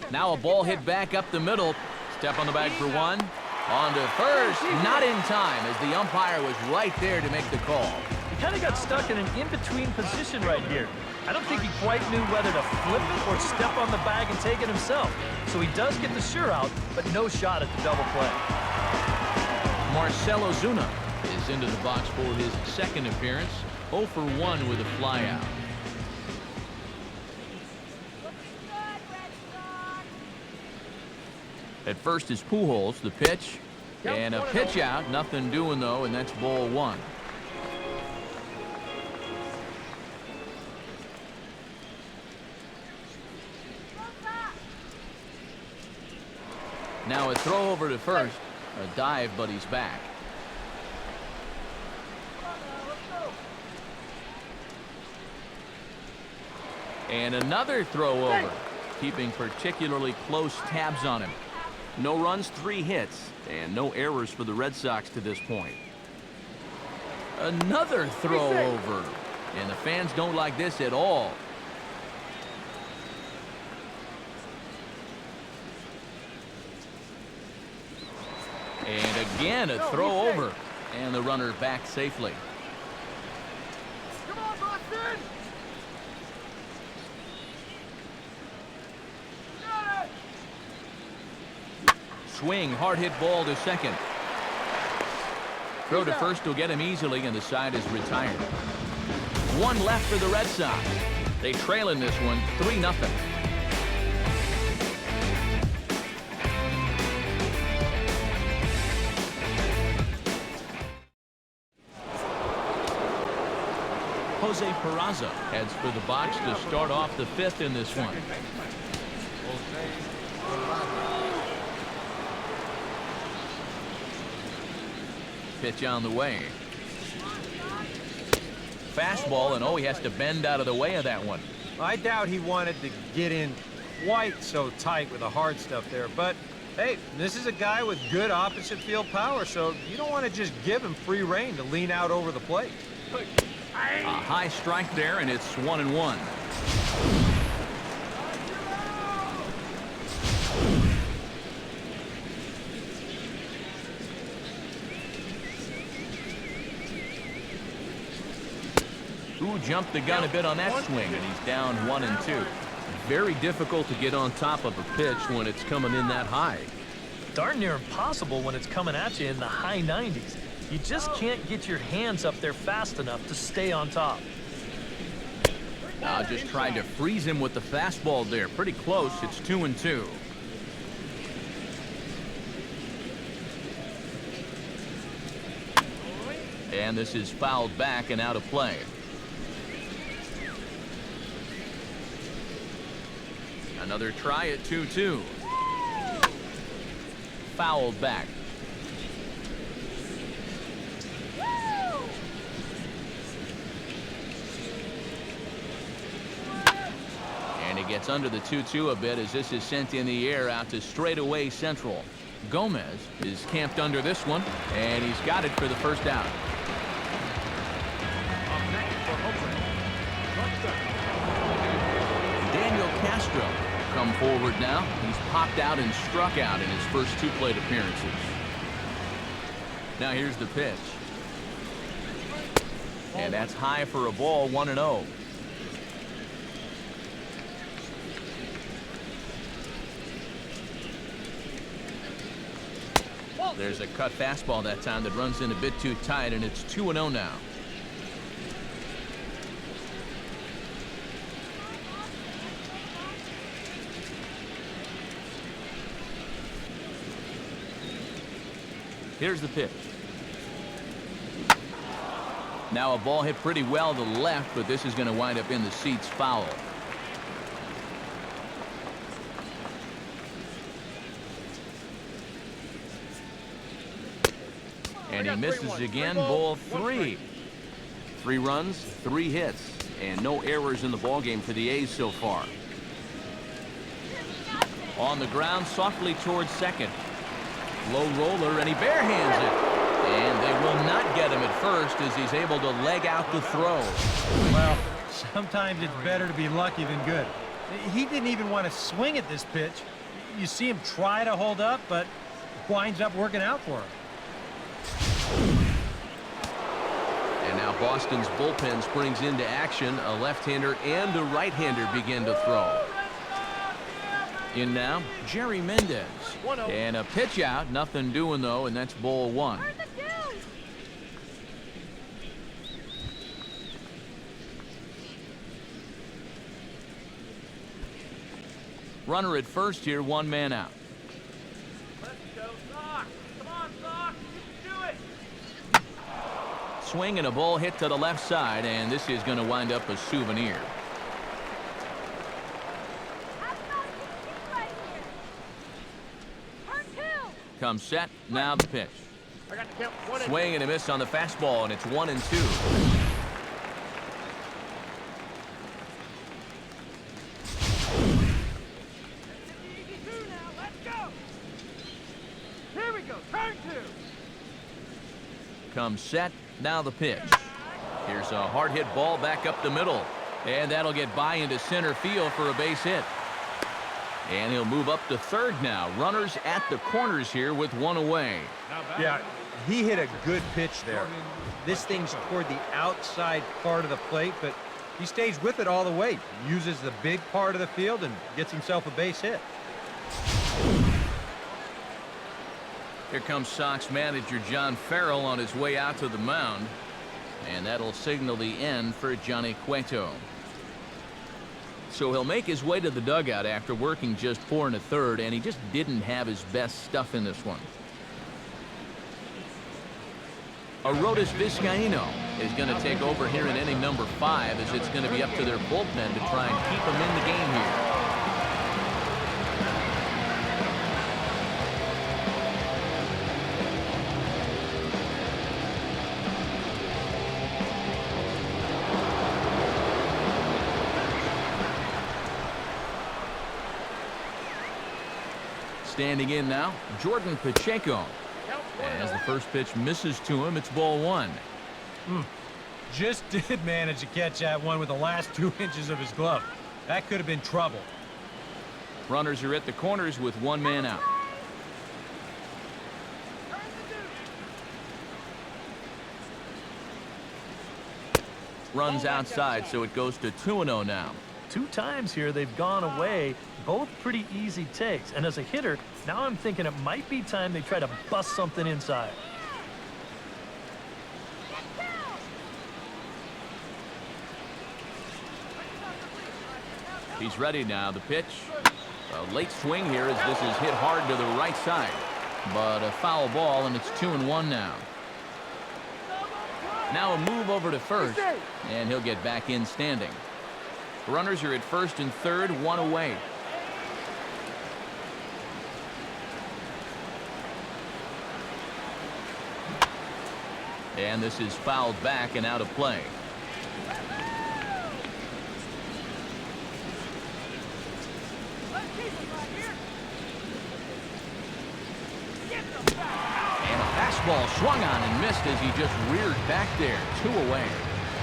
Now a ball hit back up the middle. Step on the bag for one. On to first. Not in time as the umpire was right there to make the call. He kind of got stuck in an in-between position right here. I don't think he quite knew whether to flip it or step on the bag and take it himself. So he does get the sure out, but no shot at the double play. Marcell Ozuna is into the box for his second appearance. 0 for 1 with a flyout. Looking good, Red Sox! At first is Pujols, the pitch. And a pitch out. Nothing doing, though, and that's ball 1. Now a throw over to first. A dive, but he's back. And another throw over. Keeping particularly close tabs on him. No runs, 3 hits, and no errors for the Red Sox to this point. Another throw over. And the fans don't like this at all. And again, a throw over. And the runner back safely. Come on, Boston! Got it! Swing, hard hit ball to second. Throw to first will get him easily, and the side is retired. 1 left for the Red Sox. They trail in this one 3-0. Jose Peraza heads for the box to start off the 5th in this one. Pitch on the way. Fastball, and he has to bend out of the way of that one. I doubt he wanted to get in quite so tight with the hard stuff there, but hey, this is a guy with good opposite field power, so you don't want to just give him free rein to lean out over the plate. A high strike there, and it's 1-1. 2-2. Jumped the gun a bit on that swing, and he's down 1-2. Very difficult to get on top of a pitch when it's coming in that high. Darn near impossible when it's coming at you in the high 90s. You just can't get your hands up there fast enough to stay on top. Now just tried to freeze him with the fastball there. Pretty close. It's 2-2. And this is fouled back and out of play. Another try at 2-2. Fouled back. And he gets under the 2-2 a bit as this is sent in the air out to straightaway central. Gomez is camped under this one, and he's got it for the first out. Daniel Castro come forward now. He's popped out and struck out in his first 2 plate appearances. Now here's the pitch. And that's high for a ball, 1-0. There's a cut fastball that time that runs in a bit too tight, and it's 2-0 now. Here's the pitch. Now a ball hit pretty well to the left, but this is going to wind up in the seats foul. And he misses again. Ball 3. 3 runs, 3 hits, and no errors in the ballgame for the A's so far. On the ground, softly towards second. Low roller, and he barehands it. And they will not get him at first as he's able to leg out the throw. Well, sometimes it's better to be lucky than good. He didn't even want to swing at this pitch. You see him try to hold up, but winds up working out for him. And now Boston's bullpen springs into action. A left-hander and a right-hander begin to throw. In now, Jerry Mendez. And a pitch out. Nothing doing, though, and that's ball 1. Runner at first here, 1 man out. Let's go, Sock. Come on, Sock. You can do it. Swing and a ball hit to the left side, and this is going to wind up a souvenir. Comes set, now the pitch. Swing and a miss on the fastball, and it's 1-2. Here we go, turn 2. Comes set, now the pitch. Here's a hard hit ball back up the middle, and that'll get by into center field for a base hit. And he'll move up to third now. Runners at the corners here with 1 away. Yeah, he hit a good pitch there. This thing's toward the outside part of the plate, but he stays with it all the way. Uses the big part of the field and gets himself a base hit. Here comes Sox manager John Farrell on his way out to the mound. And that'll signal the end for Johnny Cueto. So he'll make his way to the dugout after working just 4 1/3, and he just didn't have his best stuff in this one. Arodys Vizcaíno is going to take over here in inning number 5 as it's going to be up to their bullpen to try and keep him in the game here. Standing in now, Jordan Pacheco. As the first pitch misses to him, it's ball 1. Just did manage to catch that one with the last 2 inches of his glove. That could have been trouble. Runners are at the corners with 1 man out. runs outside, so it goes to 2-0 now. 2 times here they've gone away, both pretty easy takes. And as a hitter, now I'm thinking it might be time they try to bust something inside. He's ready now. The pitch. A late swing here as this is hit hard to the right side. But a foul ball, and it's 2-1 now. Now a move over to first, and he'll get back in standing. Runners are at first and third, 1 away. And this is fouled back and out of play. And a fastball swung on and missed as he just reared back there. 2 away.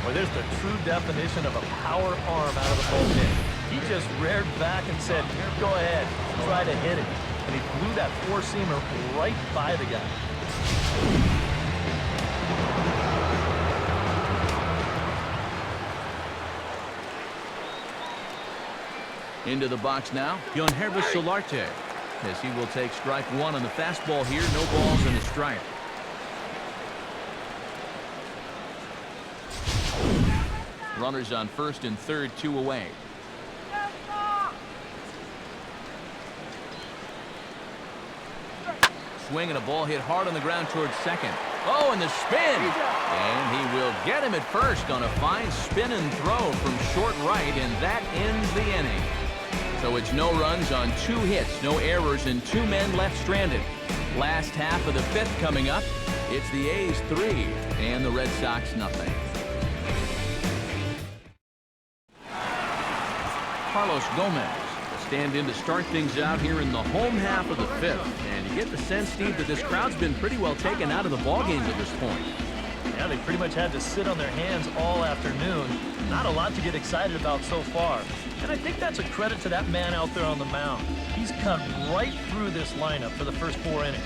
Well, there's the true definition of a power arm out of the bullpen. He just reared back and said, go ahead, try to hit it. And he blew that four-seamer right by the guy. Into the box now, Yankees Solarte, as he will take strike 1 on the fastball here. No balls and a strike. Runners on first and third, 2 away. Swing and a ball hit hard on the ground towards second. Oh, and the spin! And he will get him at first on a fine spin and throw from short right, and that ends the inning. So it's no runs on 2 hits, no errors, and 2 men left stranded. Last half of the 5th coming up. It's the A's 3 and the Red Sox nothing. Carlos Gomez will stand in to start things out here in the home half of the 5th. And you get the sense, Steve, that this crowd's been pretty well taken out of the ballgame at this point. Yeah, they pretty much had to sit on their hands all afternoon. Not a lot to get excited about so far. And I think that's a credit to that man out there on the mound. He's cut right through this lineup for the first 4 innings.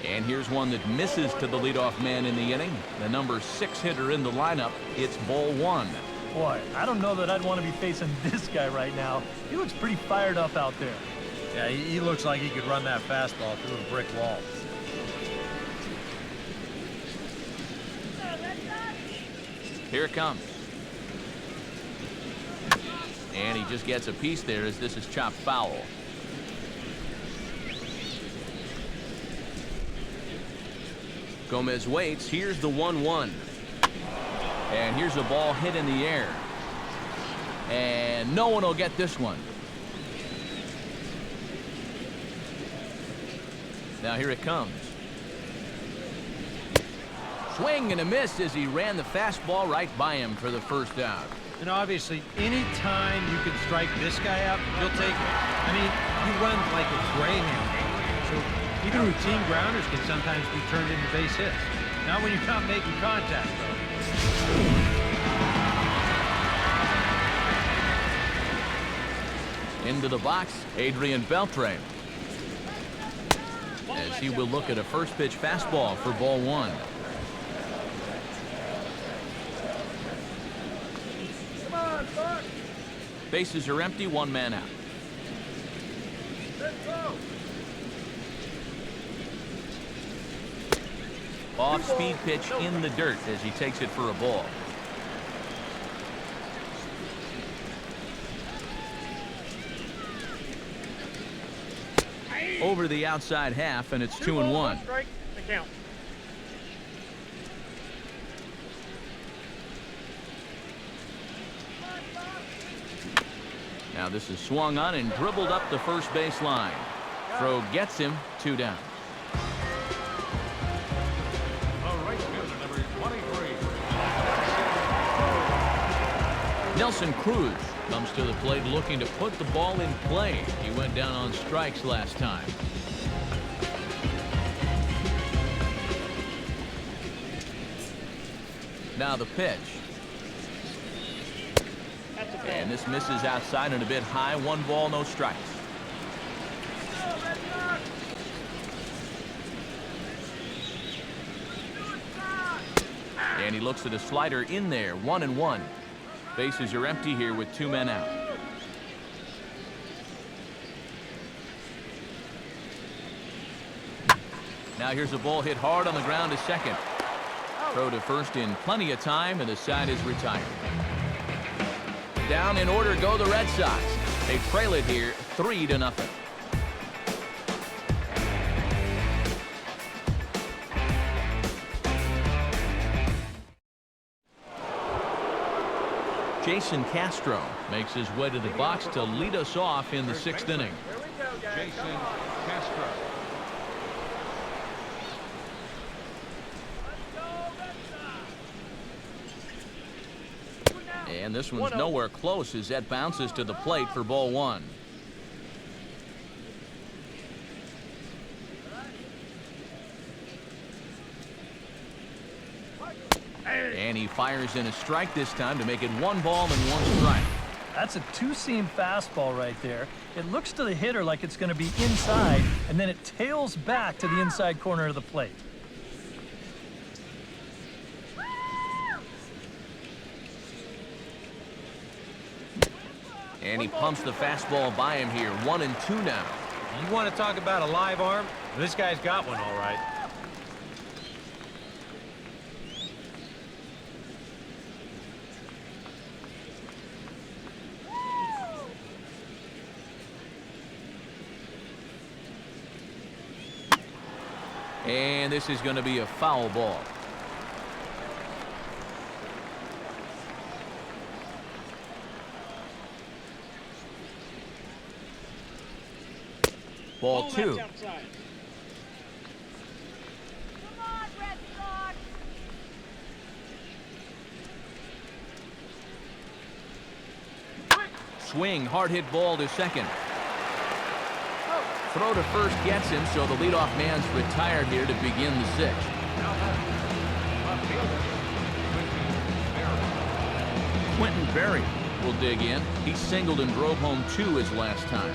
And here's one that misses to the leadoff man in the inning. The number 6 hitter in the lineup. It's ball 1. Boy, I don't know that I'd want to be facing this guy right now. He looks pretty fired up out there. Yeah, he looks like he could run that fastball through a brick wall. Here it comes. And he just gets a piece there as this is chopped foul. Gomez waits. Here's the 1-1. And here's a ball hit in the air. And no one will get this one. Now here it comes. Swing and a miss as he ran the fastball right by him for the first out. And obviously, any time you can strike this guy out, you'll take it. I mean, he runs like a greyhound. So even routine grounders can sometimes be turned into base hits. Not when you're not making contact, though. Into the box, Adrian Beltre, as he will look at a first pitch fastball for ball 1. Bases are empty, 1 man out. Off-speed pitch in the dirt as he takes it for a ball. Over the outside half, and it's 2-1. Strike the count. Now this is swung on and dribbled up the first base line. Throw gets him, 2 down. The right fielder, number 23. Nelson Cruz comes to the plate looking to put the ball in play. He went down on strikes last time. Now the pitch. And this misses outside and a bit high. 1 ball, no strikes. And he looks at a slider in there, 1-1. Bases are empty here with 2 men out. Now here's a ball hit hard on the ground to second. Throw to first in plenty of time, and the side is retired. Down in order go the Red Sox. They trail it here 3-0. Jason Castro makes his way to the box to lead us off in the 6th inning. Jason Castro. And this one's nowhere close as that bounces to the plate for ball 1. And he fires in a strike this time to make it 1 ball and 1 strike. That's a two-seam fastball right there. It looks to the hitter like it's going to be inside, and then it tails back to the inside corner of the plate. And he pumps the fastball by him here. 1-2 now. You want to talk about a live arm? Well, this guy's got one, all right. And this is going to be a foul ball. Ball 2. Come on, Red Sox. Swing, hard hit ball to second. Throw to first gets him, so the leadoff man's retired here to begin the 6th. Quentin Berry will dig in. He singled and drove home 2 his last time.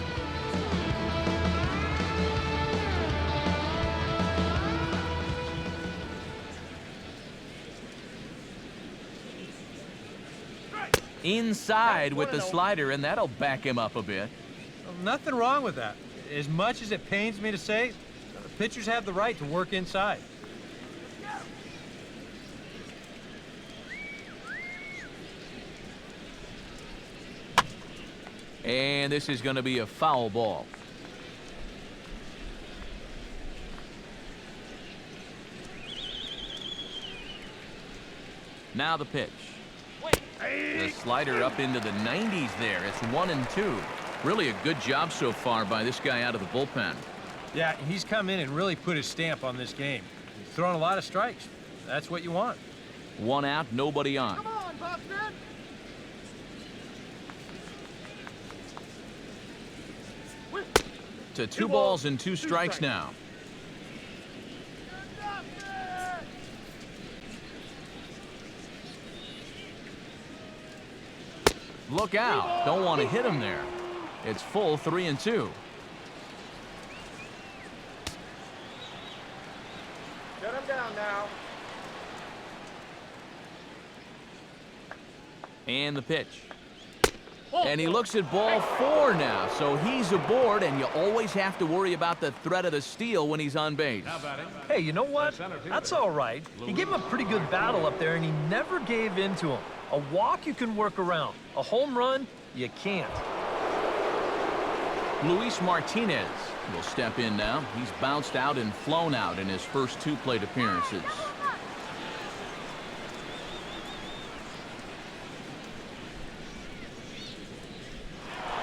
Inside with the slider, and that'll back him up a bit. Well, nothing wrong with that. As much as it pains me to say, pitchers have the right to work inside. And this is going to be a foul ball. Now the pitch. The slider up into the 90s there. It's 1-2. Really a good job so far by this guy out of the bullpen. Yeah, he's come in and really put his stamp on this game. He's thrown a lot of strikes. That's what you want. 1 out, nobody on. Come on, Buster. To 2 balls and 2 strikes now. Look out. Don't want to hit him there. It's full 3-2. Shut him down now. And the pitch. And he looks at ball 4 now, so he's aboard, and you always have to worry about the threat of the steal when he's on base. Hey, you know what? That's all right. He gave him a pretty good battle up there, and he never gave in to him. A walk you can work around. A home run, you can't. Luis Martinez will step in now. He's bounced out and flown out in his first 2 plate appearances.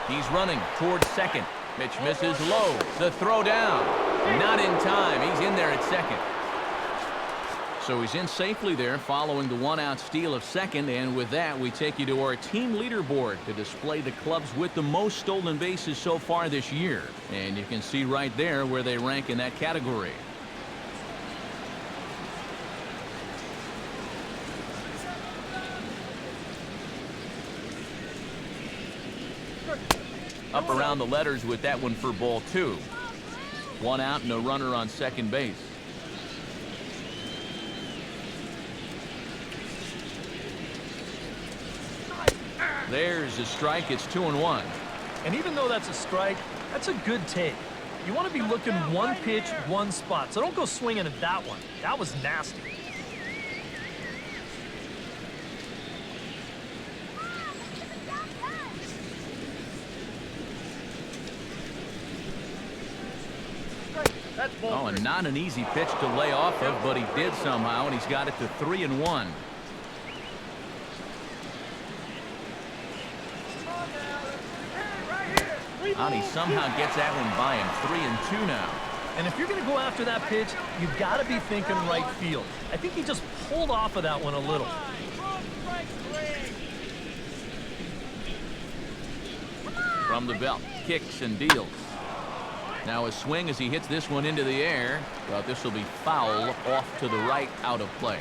He's running towards second. Pitch misses low. The throw down. Not in time. He's in there at second. So he's in safely there following the 1-out steal of second. And with that, we take you to our team leaderboard to display the clubs with the most stolen bases so far this year. And you can see right there where they rank in that category. Up around the letters with that one for ball 2. 1 out, no runner on second base. There's a strike. It's 2-1. And even though that's a strike, that's a good take. You want to be looking one pitch, one spot. So don't go swinging at that one. That was nasty. Oh, and not an easy pitch to lay off of, but he did somehow, and he's got it to 3-1. And he somehow gets that one by him. 3-2 now. And if you're going to go after that pitch, you've got to be thinking right field. I think he just pulled off of that one a little. From the belt, kicks and deals. Now a swing as he hits this one into the air, but this will be foul off to the right, out of play.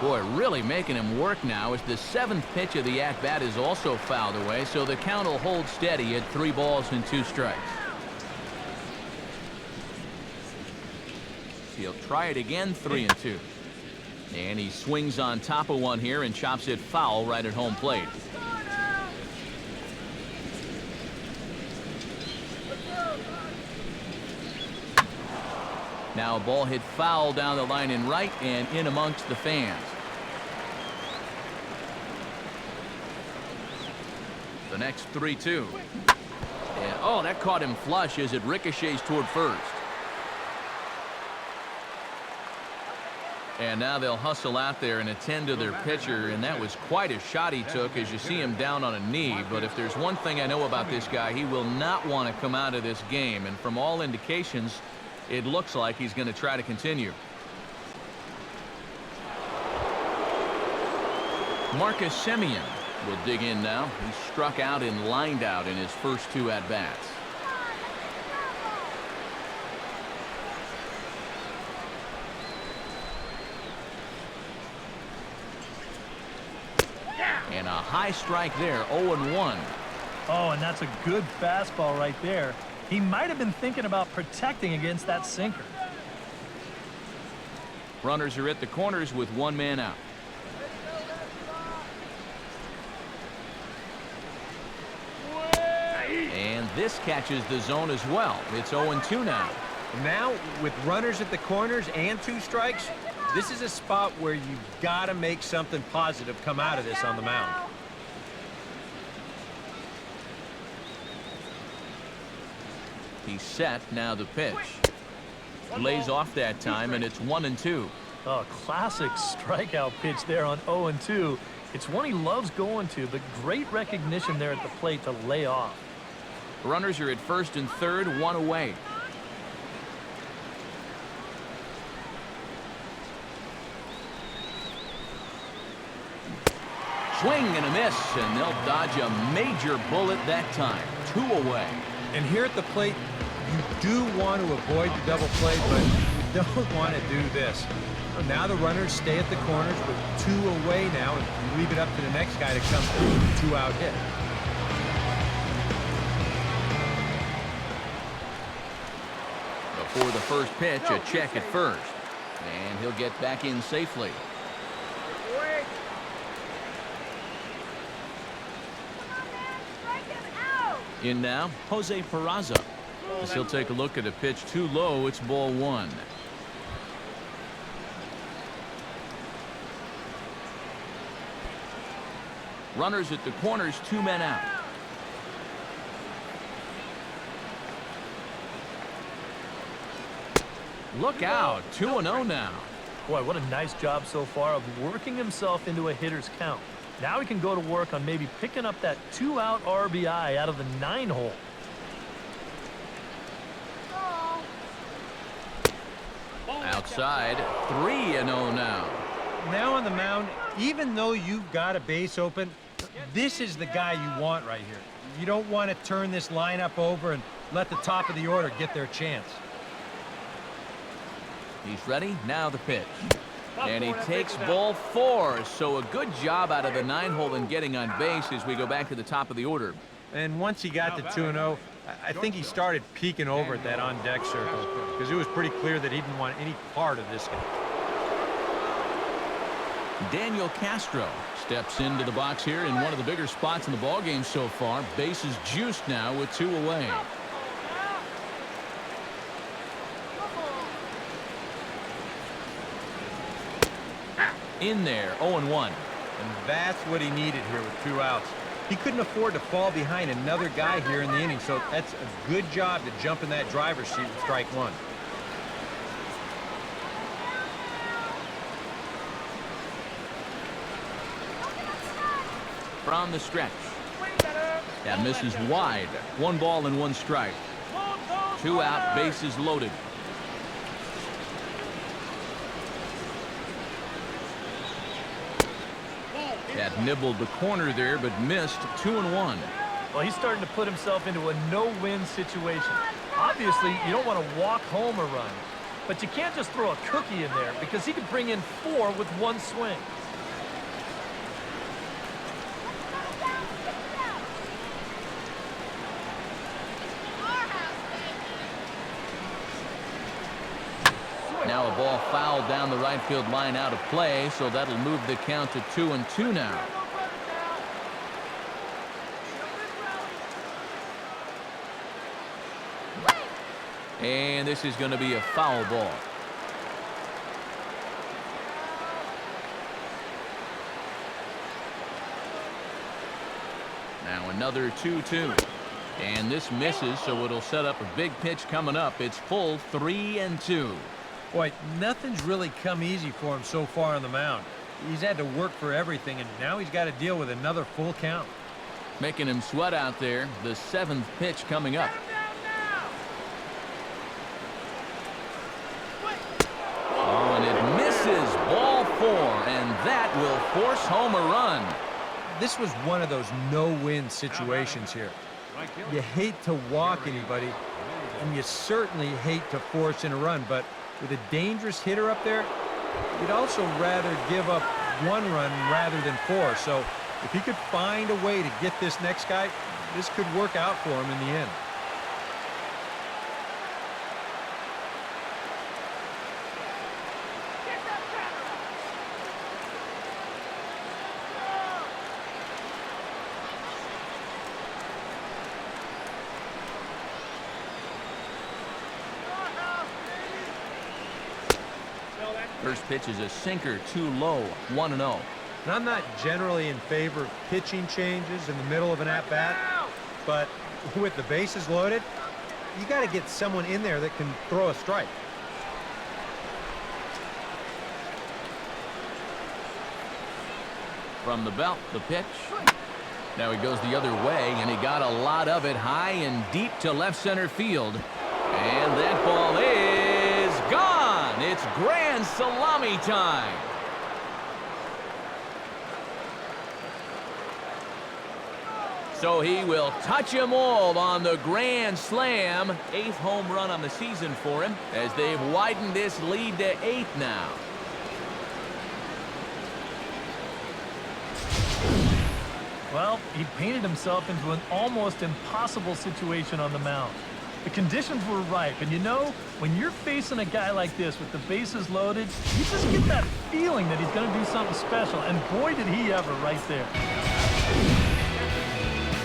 Boy, really making him work now as the 7th pitch of the at-bat is also fouled away, so the count will hold steady at 3 balls and 2 strikes. He'll try it again, 3-2. And he swings on top of one here and chops it foul right at home plate. Now a ball hit foul down the line in right and in amongst the fans. The next 3-2. And, oh, that caught him flush as it ricochets toward first. And now they'll hustle out there and attend to their pitcher, and that was quite a shot he took as you see him down on a knee. But if there's one thing I know about this guy, he will not want to come out of this game. And from all indications, it looks like he's going to try to continue. Marcus Semien will dig in now. He struck out and lined out in his first 2 at-bats. And a high strike there, 0-1. Oh, and that's a good fastball right there. He might have been thinking about protecting against that sinker. Runners are at the corners with 1 man out. And this catches the zone as well. It's 0-2 now. Now, with runners at the corners and 2 strikes, this is a spot where you've got to make something positive come out of this on the mound. He's set. Now the pitch. Lays off that time, and it's 1-2. Oh, classic strikeout pitch there on 0-2. It's one he loves going to, but great recognition there at the plate to lay off. Runners are at first and third, 1 away. Swing and a miss, and they'll dodge a major bullet that time. 2 away. And here at the plate, you do want to avoid the double play, but you don't want to do this. So now the runners stay at the corners with 2 away now, and you leave it up to the next guy to come through with a 2-out hit. Before the first pitch, a check at first. And he'll get back in safely. In now, Jose Peraza. As he'll take a look at a pitch too low, it's ball 1. Runners at the corners, 2 men out. Look out, 2-0 now. Boy, what a nice job so far of working himself into a hitter's count. Now he can go to work on maybe picking up that 2-out RBI out of the 9-hole. Outside, 3-0 now. Now on the mound, even though you've got a base open, this is the guy you want right here. You don't want to turn this lineup over and let the top of the order get their chance. He's ready. Now the pitch. And he takes ball 4. So a good job out of the 9-hole and getting on base as we go back to the top of the order. And once he got to 2-0, I think he started peeking over at that on-deck circle because it was pretty clear that he didn't want any part of this guy. Daniel Castro steps into the box here in one of the bigger spots in the ballgame so far. Bases juiced now with 2 away. In there, 0-1. And that's what he needed here with 2 outs. He couldn't afford to fall behind another guy here in the inning, so that's a good job to jump in that driver's seat with strike 1. From the stretch. That misses wide. 1 ball and 1 strike. 2 out, bases loaded. That nibbled the corner there, but missed. 2-1. Well, he's starting to put himself into a no-win situation. Obviously, you don't want to walk home a run, but you can't just throw a cookie in there because he could bring in 4 with 1 swing. Now a ball fouled down the right field line out of play, so that'll move the count to 2-2 now. And this is going to be a foul ball. Now another 2-2. And this misses, so it'll set up a big pitch coming up. It's full 3-2. Boy, nothing's really come easy for him so far on the mound. He's had to work for everything, and now he's got to deal with another full count. Making him sweat out there. The 7th pitch coming up. Oh, and it misses. Ball 4, and that will force home a run. This was one of those no-win situations here. You hate to walk anybody, and you certainly hate to force in a run, but with a dangerous hitter up there, you'd also rather give up 1 run rather than 4. So if he could find a way to get this next guy, this could work out for him in the end. First pitch is a sinker, too low, 1-0. And I'm not generally in favor of pitching changes in the middle of an at-bat, but with the bases loaded, you got to get someone in there that can throw a strike. From the belt, the pitch. Now he goes the other way, and he got a lot of it high and deep to left center field. And that ball is gone. It's grand salami time. So he will touch them all on the grand slam. 8th home run on the season for him as they've widened this lead to 8 now. Well, he painted himself into an almost impossible situation on the mound. The conditions were ripe, and you know, when you're facing a guy like this with the bases loaded, you just get that feeling that he's going to do something special, and boy, did he ever right there.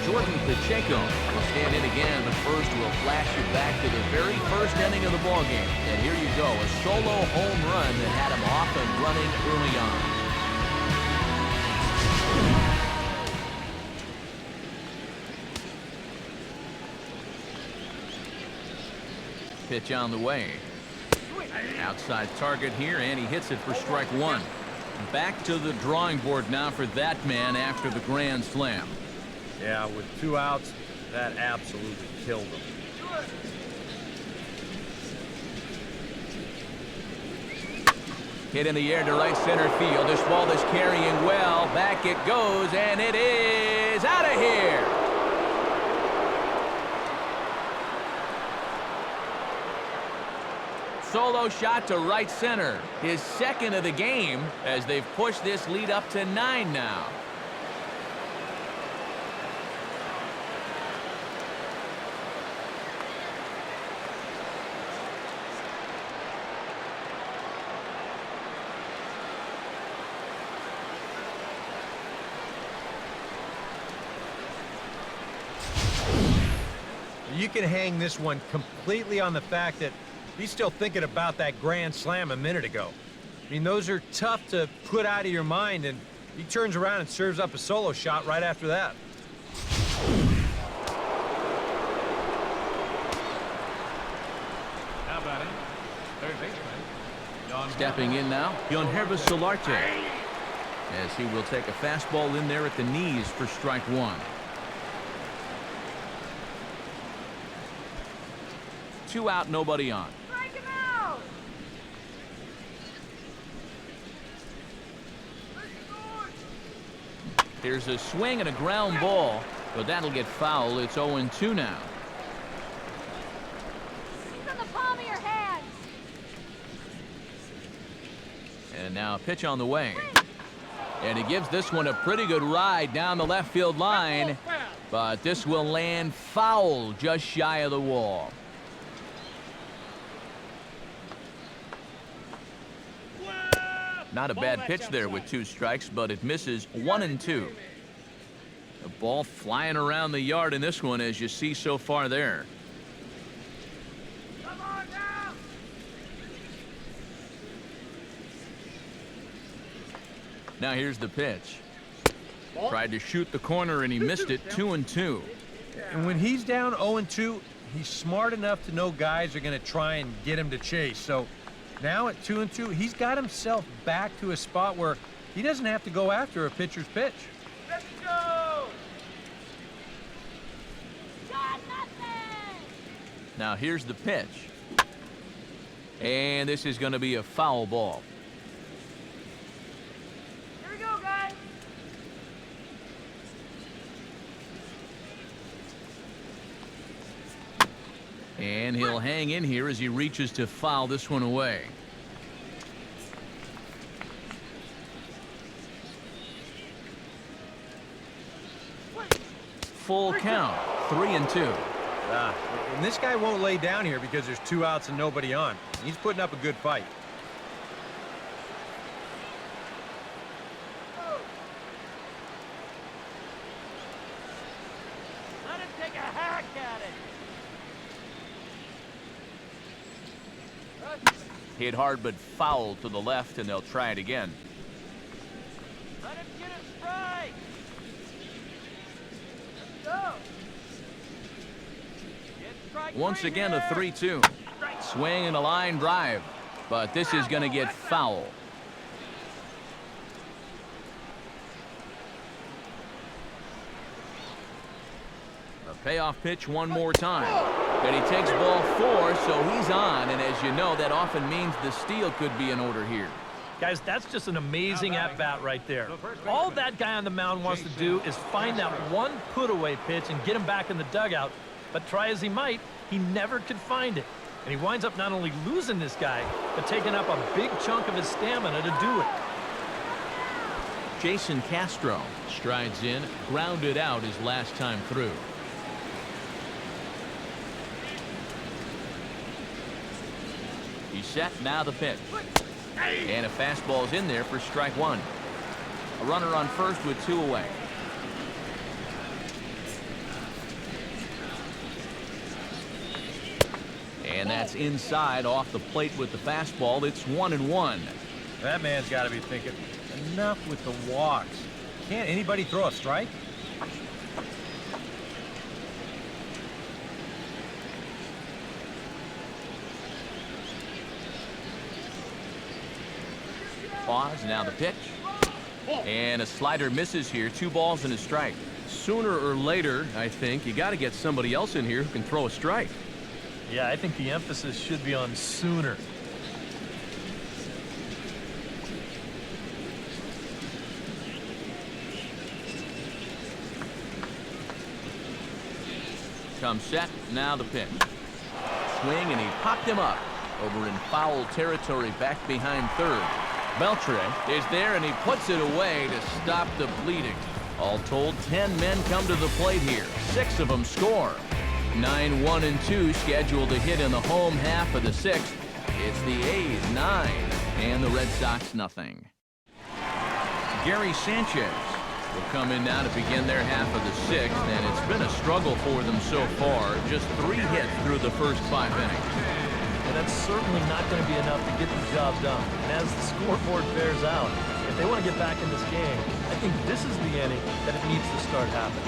Jordan Pacheco will stand in again, but first we'll flash you back to the very first inning of the ballgame. And here you go, a solo home run that had him off and running early on. Pitch on the way. Outside target here, and he hits it for strike 1. Back to the drawing board now for that man after the grand slam. Yeah, with 2 outs, that absolutely killed him. Hit in the air to right center field. This ball is carrying well. Back it goes, and it is out of here. Solo shot to right center. His 2nd of the game as they've pushed this lead up to 9 now. You can hang this one completely on the fact that he's still thinking about that grand slam a minute ago. I mean, those are tough to put out of your mind, and he turns around and serves up a solo shot right after that. Now batting, third baseman. Stepping in now, Solarte, as he will take a fastball in there at the knees for strike one. 2 out, nobody on. Strike him out! There's a swing and a ground ball, but that'll get foul. It's 0-2 now. He's in the palm of your hand. And now a pitch on the way. And he gives this one a pretty good ride down the left field line, but this will land foul just shy of the wall. Not a bad pitch there with 2 strikes, but it misses 1-2. The ball flying around the yard in this one, as you see so far there. Come on now! Now here's the pitch. Tried to shoot the corner and he missed it. 2-2. And when he's down 0-2, he's smart enough to know guys are going to try and get him to chase. So now at 2-2, he's got himself back to a spot where he doesn't have to go after a pitcher's pitch. Let's go! Got nothing! Now here's the pitch. And this is going to be a foul ball. Here we go, guys! And he'll hang in here as he reaches to foul this one away. Full count, 3-2. And this guy won't lay down here because there's 2 outs and nobody on. He's putting up a good fight. Let him take a hack at it! Hit hard but foul to the left, and they'll try it again. Let him get a strike! Let's go! Get strike Once three again, a here. 3-2. Swing and a line drive, but this is going to get foul. A payoff pitch one more time. And he takes ball 4, so he's on. And as you know, that often means the steal could be in order here. Guys, that's just an amazing at-bat right there. All that guy on the mound wants to do is find that one put-away pitch and get him back in the dugout. But try as he might, he never could find it. And he winds up not only losing this guy, but taking up a big chunk of his stamina to do it. Jason Castro strides in, grounded out his last time through. He's set, now the pitch. And a fastball's in there for strike one. A runner on first with 2 away. And that's inside off the plate with the fastball. It's 1-1. That man's got to be thinking, enough with the walks. Can't anybody throw a strike? Pause, now the pitch. And a slider misses here. 2 balls and a strike. Sooner or later, I think, you got to get somebody else in here who can throw a strike. Yeah, I think the emphasis should be on sooner. Comes set, now the pitch. Swing, and he popped him up. Over in foul territory back behind third. Beltre is there, and he puts it away to stop the bleeding. All told, 10 men come to the plate here. 6 of them score. 9, 1, and 2 scheduled to hit in the home half of the 6th. It's the A's 9 and the Red Sox nothing. Gary Sanchez will come in now to begin their half of the sixth, and it's been a struggle for them so far. Just 3 hits through the first 5 innings. And that's certainly not going to be enough to get the job done. And as the scoreboard bears out, if they want to get back in this game, I think this is the inning that it needs to start happening.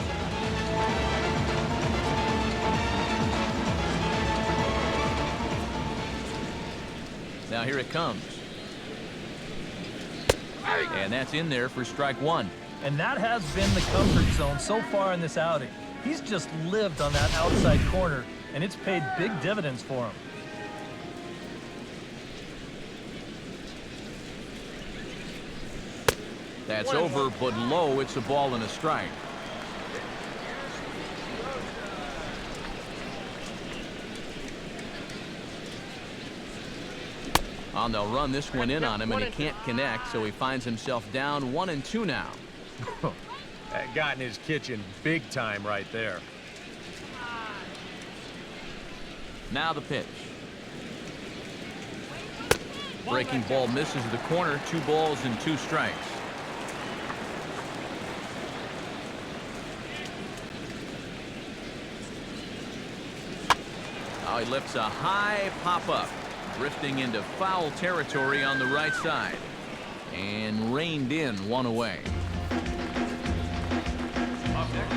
Now here it comes. And that's in there for strike 1. And that has been the comfort zone so far in this outing. He's just lived on that outside corner, and it's paid big dividends for him. That's over, but low. It's a ball and a strike. And they'll run this one in on him, and he can't connect, so he finds himself down 1-2 now. That got in his kitchen big time right there. Now the pitch. Breaking ball misses the corner. 2 balls and 2 strikes. Oh, he lifts a high pop-up, drifting into foul territory on the right side, and reined in 1 away.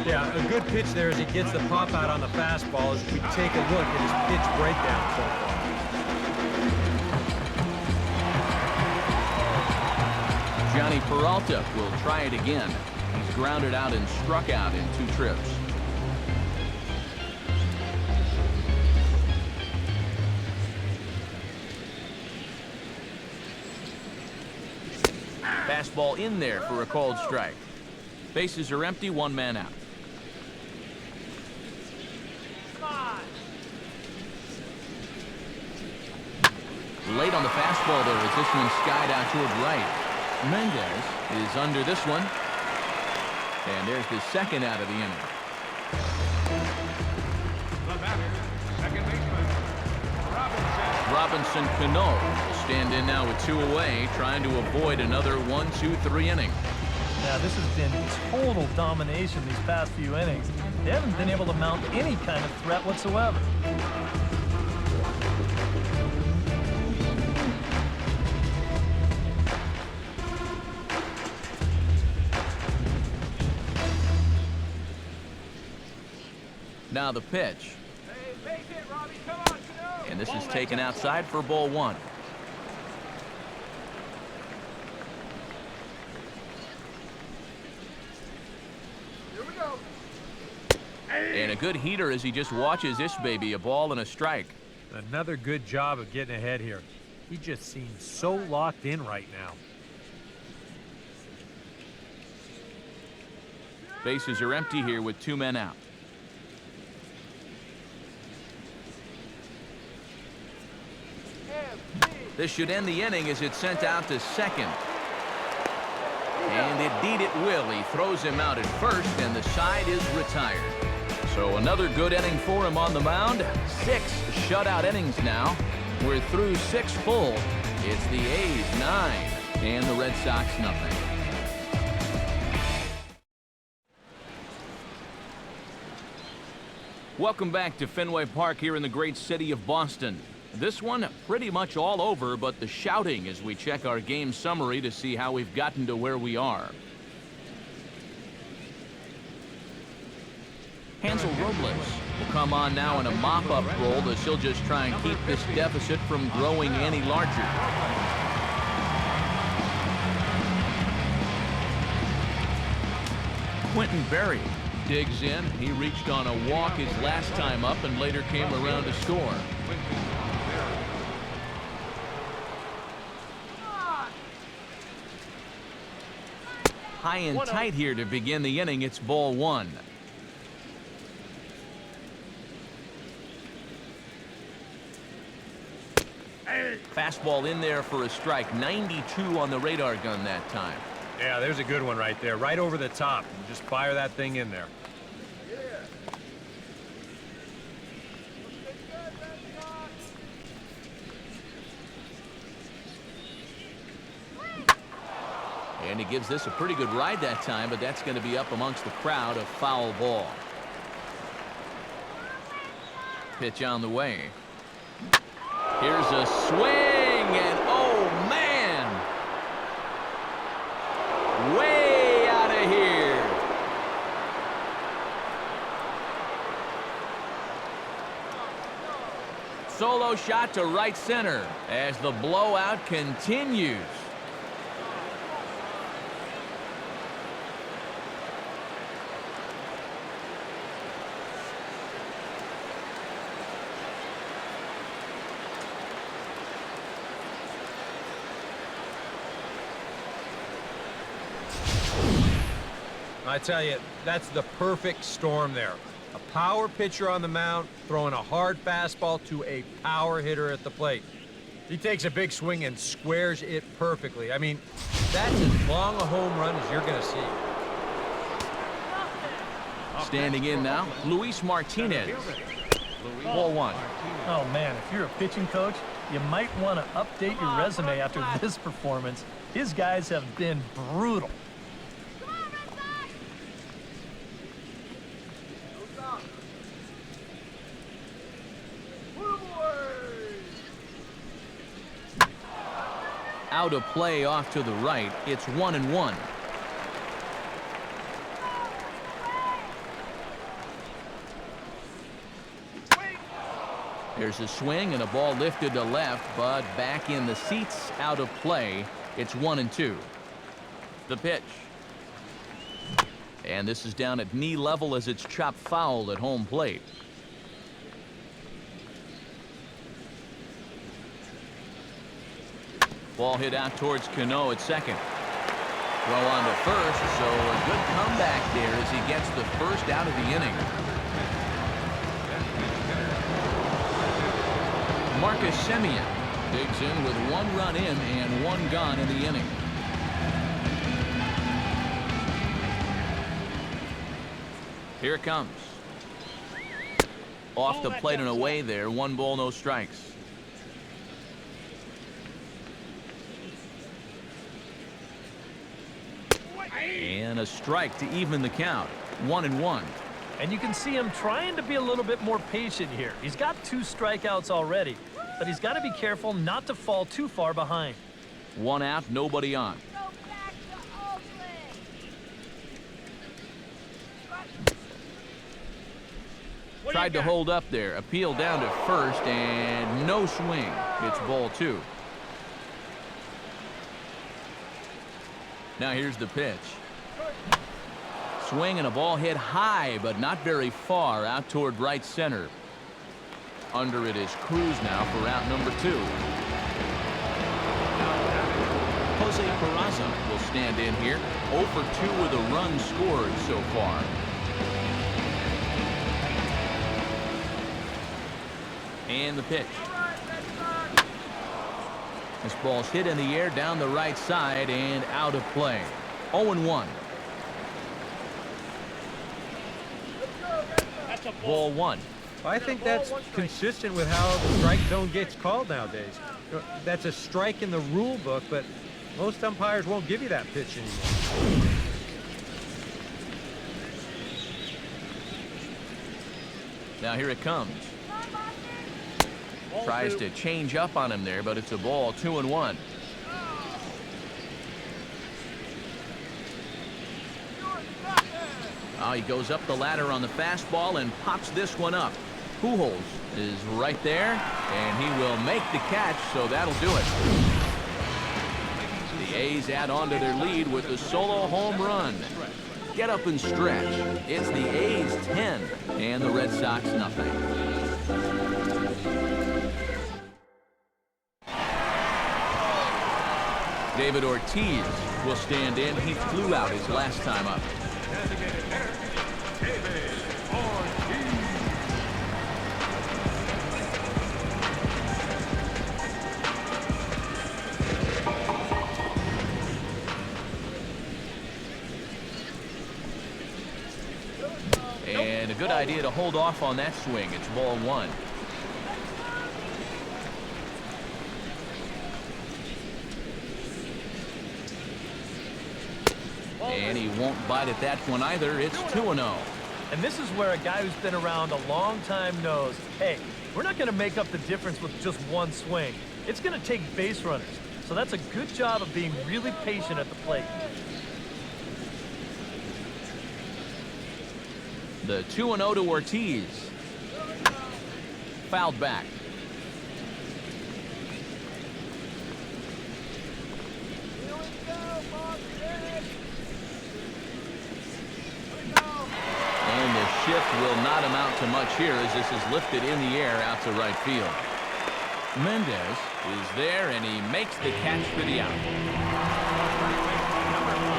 Yeah, a good pitch there as he gets the pop out on the fastball as we take a look at his pitch breakdown so far. Johnny Peralta will try it again. He's grounded out and struck out in 2 trips. Fastball in there for a called strike. Bases are empty, 1 man out. Late on the fastball there as this one skied out toward right. Mendez is under this one. And there's the second out of the inning. The batter, second baseman, Robinson Cano will stand in now with 2 away, trying to avoid another 1-2-3 inning. Now, this has been total domination these past few innings. They haven't been able to mount any kind of threat whatsoever. Now the pitch. And this is taken outside for ball 1. And a good heater as he just watches this baby, a ball and a strike. Another good job of getting ahead here. He just seems so locked in right now. Bases are empty here with 2 men out. This should end the inning as it's sent out to second. And indeed it will. He throws him out at first, and the side is retired. So another good inning for him on the mound. 6 shutout innings now. We're through 6 full. It's the A's 9 and the Red Sox nothing. Welcome back to Fenway Park here in the great city of Boston. This one pretty much all over, but the shouting as we check our game summary to see how we've gotten to where we are. Hansel Robles will come on now in a mop-up role as he'll just try and keep this deficit from growing any larger. Quentin Berry digs in. He reached on a walk his last time up and later came around to score. High and tight here to begin the inning. It's ball 1. Fastball in there for a strike. 92 on the radar gun that time. Yeah, there's a good one right there, right over the top. Just fire that thing in there. And he gives this a pretty good ride that time, but that's going to be up amongst the crowd, a foul ball. Pitch on the way. Here's a swing, and oh man! Way out of here. Solo shot to right center as the blowout continues. I tell you, that's the perfect storm there. A power pitcher on the mound, throwing a hard fastball to a power hitter at the plate. He takes a big swing and squares it perfectly. I mean, that's as long a home run as you're going to see. Standing in now, Luis Martinez. Ball one. Oh, man, if you're a pitching coach, you might want to update your resume after this performance. His guys have been brutal. Out of play off to the right. It's 1-1. There's a swing and a ball lifted to left, but back in the seats, out of play. It's 1-2. The pitch. And this is down at knee level as it's chopped foul at home plate. Ball hit out towards Cano at second. Throw on to first, so a good comeback there as he gets the first out of the inning. Marcus Semien digs in with 1 run in and 1 gone in the inning. Here it comes. Off the plate and away there. 1 ball, no strikes. And a strike to even the count. 1-1. And you can see him trying to be a little bit more patient here. He's got 2 strikeouts already, but he's got to be careful not to fall too far behind. 1 out, nobody on. Go back to Oakland. Tried to hold up there. Appeal down to first and no swing. It's ball 2. Now here's the pitch. Swing and a ball hit high, but not very far out toward right center. Under it is Cruz now for out number 2. Jose Peraza will stand in here. 0 for 2 with a run scored so far. And the pitch. This ball's hit in the air down the right side and out of play. 0-1. Ball 1. I think that's consistent with how the strike zone gets called nowadays. That's a strike in the rule book, but most umpires won't give you that pitch anymore. Now here it comes. Tries to change up on him there, but it's a ball. 2-1. Oh, he goes up the ladder on the fastball and pops this one up. Pujols is right there, and he will make the catch, so that'll do it. The A's add on to their lead with a solo home run. Get up and stretch. It's the A's 10 and the Red Sox nothing. David Ortiz will stand in. He flew out his last time up. And a good idea to hold off on that swing. It's ball 1. And he won't bite at that one either. It's 2-0. And this is where a guy who's been around a long time knows, hey, we're not going to make up the difference with just one swing. It's going to take base runners. So that's a good job of being really patient at the plate. The 2-0 to Ortiz. Fouled back. And the shift will not amount to much here as this is lifted in the air out to right field. Mendez is there, and he makes the catch for the out.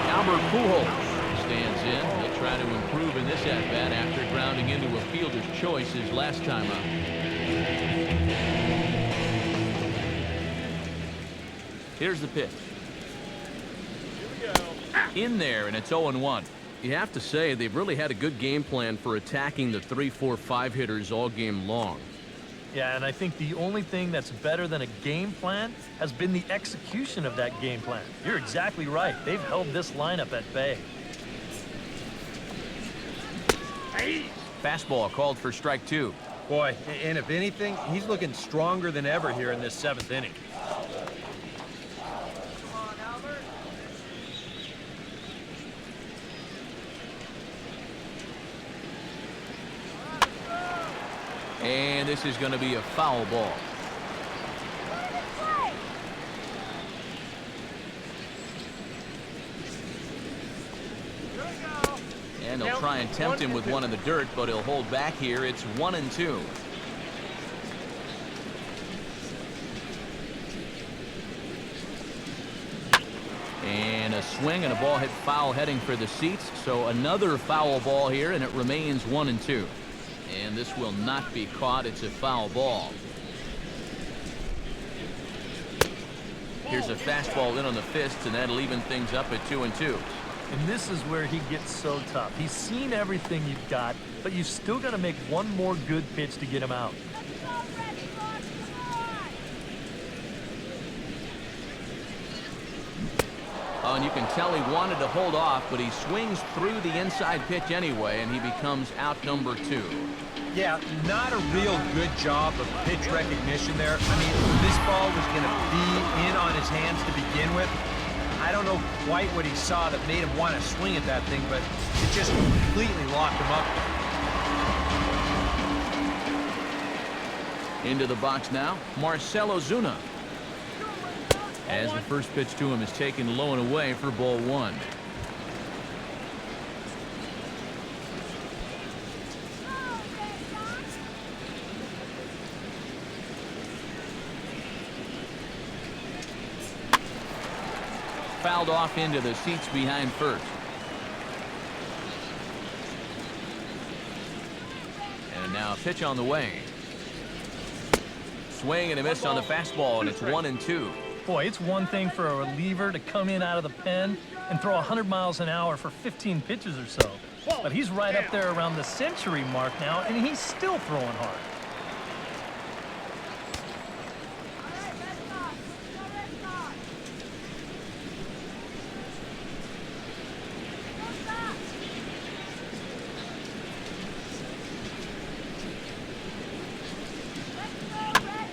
Albert Pujols stands in. He'll try to improve in this at-bat after grounding into a fielder's choice his last time out. Here's the pitch. In there, and it's 0-1. You have to say they've really had a good game plan for attacking the 3, 4, 5 hitters all game long. Yeah, and I think the only thing that's better than a game plan has been the execution of that game plan. You're exactly right. They've held this lineup at bay. Fastball called for strike 2. Boy, and if anything, he's looking stronger than ever here in this 7th inning. And this is going to be a foul ball. And they'll try and tempt him with one in the dirt, but he'll hold back here. It's 1-2. And a swing and a ball hit foul heading for the seats. So another foul ball here, and it remains 1-2. And this will not be caught. It's a foul ball. Here's a fastball in on the fist, and that'll even things up at 2-2. And this is where he gets so tough. He's seen everything you've got, but you've still got to make one more good pitch to get him out. Oh, and you can tell he wanted to hold off, but he swings through the inside pitch anyway, and he becomes out number 2. Yeah, not a real good job of pitch recognition there. I mean, this ball was going to be in on his hands to begin with. I don't know quite what he saw that made him want to swing at that thing, but it just completely locked him up. Into the box now, Marcell Ozuna. As the first pitch to him is taken low and away for ball 1. Fouled off into the seats behind first. And now a pitch on the way. Swing and a miss on the fastball, and it's 1-2. Boy, it's one thing for a reliever to come in out of the pen and throw 100 miles an hour for 15 pitches or so. But he's right up there around the century mark now, and he's still throwing hard.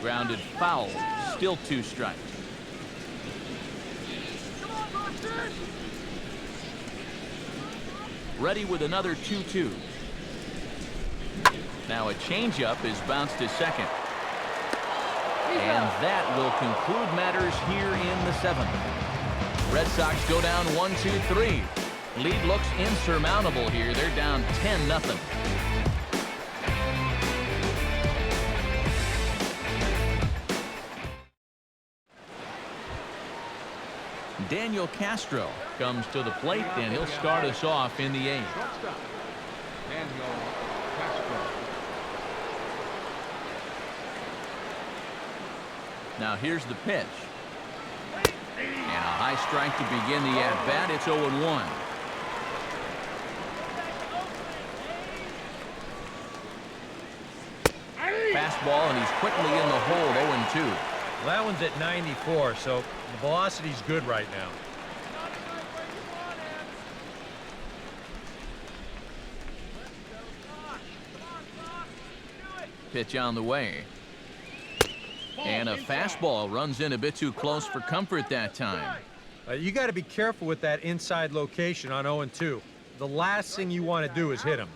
Grounded foul, still 2 strikes. Ready with another 2-2. Now a changeup is bounced to second. And that will conclude matters here in the 7th. Red Sox go down 1-2-3. Lead looks insurmountable here. They're down 10-0. Daniel Castro comes to the plate, and he'll start us off in the 8th. Daniel Castro. Now here's the pitch. And a high strike to begin the at-bat. It's 0-1. Fastball, and he's quickly in the hole, 0-2. Well, that one's at 94, so the velocity's good right now. Pitch on the way. And a fastball runs in a bit too close for comfort that time. You got to be careful with that inside location on 0-2. The last thing you want to do is hit him.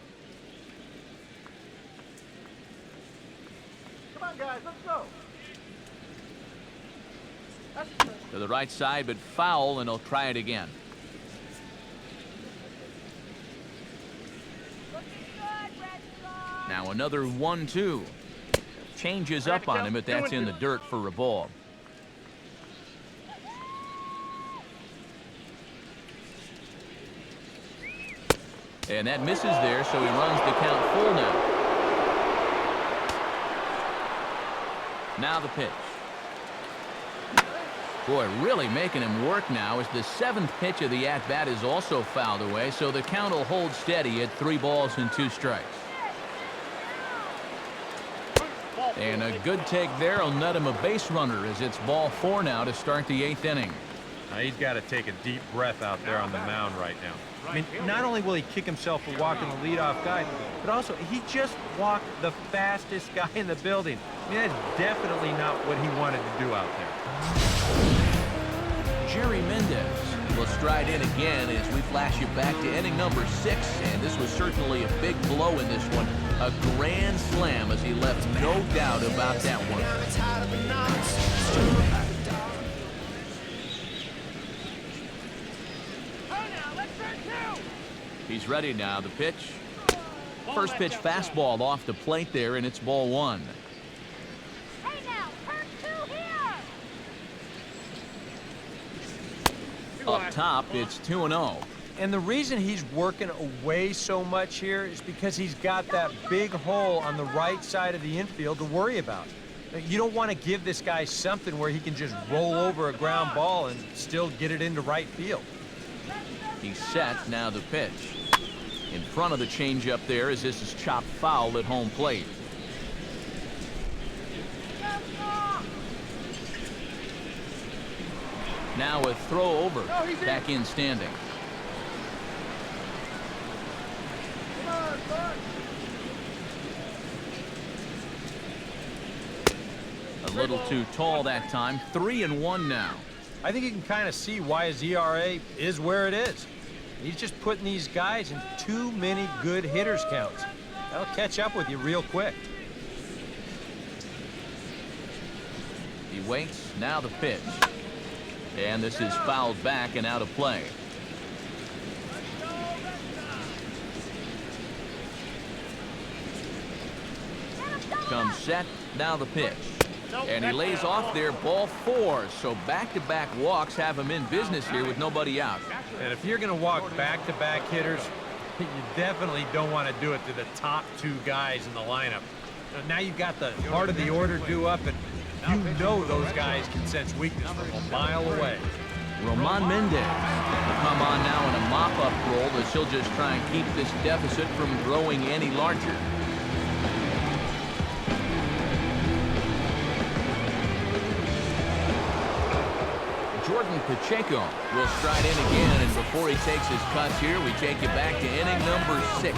Come on, guys, let's go. To the right side, but foul, and he'll try it again. Now another 1-2. Changes up on him, but that's in the dirt for a ball. And that misses there, so he runs the count full now. Now the pitch. Boy, really making him work now as the 7th pitch of the at-bat is also fouled away, so the count will hold steady at 3 balls and 2 strikes. And a good take there will net him a base runner as it's ball 4 now to start the 8th inning. He's got to take a deep breath out there on the mound right now. I mean, not only will he kick himself for walking the leadoff guy, but also he just walked the fastest guy in the building. I mean, that's definitely not what he wanted to do out there. Jerry Mendez will stride in again as we flash you back to inning number 6, and this was certainly a big blow in this one. A grand slam as he left no doubt about that one. He's ready now. The pitch. First pitch fastball off the plate there, and it's ball 1. Hey now, turn 2 here. Up top, it's 2-0. And the reason he's working away so much here is because he's got that big hole on the right side of the infield to worry about. You don't want to give this guy something where he can just roll over a ground ball and still get it into right field. He's set. Now the pitch. In front of the changeup there as this is chopped foul at home plate. Now a throw over. Back in standing. A little too tall that time. 3-1 now. I think you can kind of see why his ERA is where it is. He's just putting these guys in too many good hitters counts. That'll catch up with you real quick. He waits. Now the pitch. And this is fouled back and out of play. Comes set. Now the pitch. And he lays off there, ball 4. So back-to-back walks have him in business here with nobody out. And if you're going to walk back-to-back hitters, you definitely don't want to do it to the top 2 guys in the lineup. Now you've got the heart of the order due up, and you know those guys can sense weakness from a mile away. Roman Mendez will come on now in a mop-up role as he'll just try and keep this deficit from growing any larger. Jordan Pacheco will stride in again, and before he takes his cuts here, we take you back to inning number 6.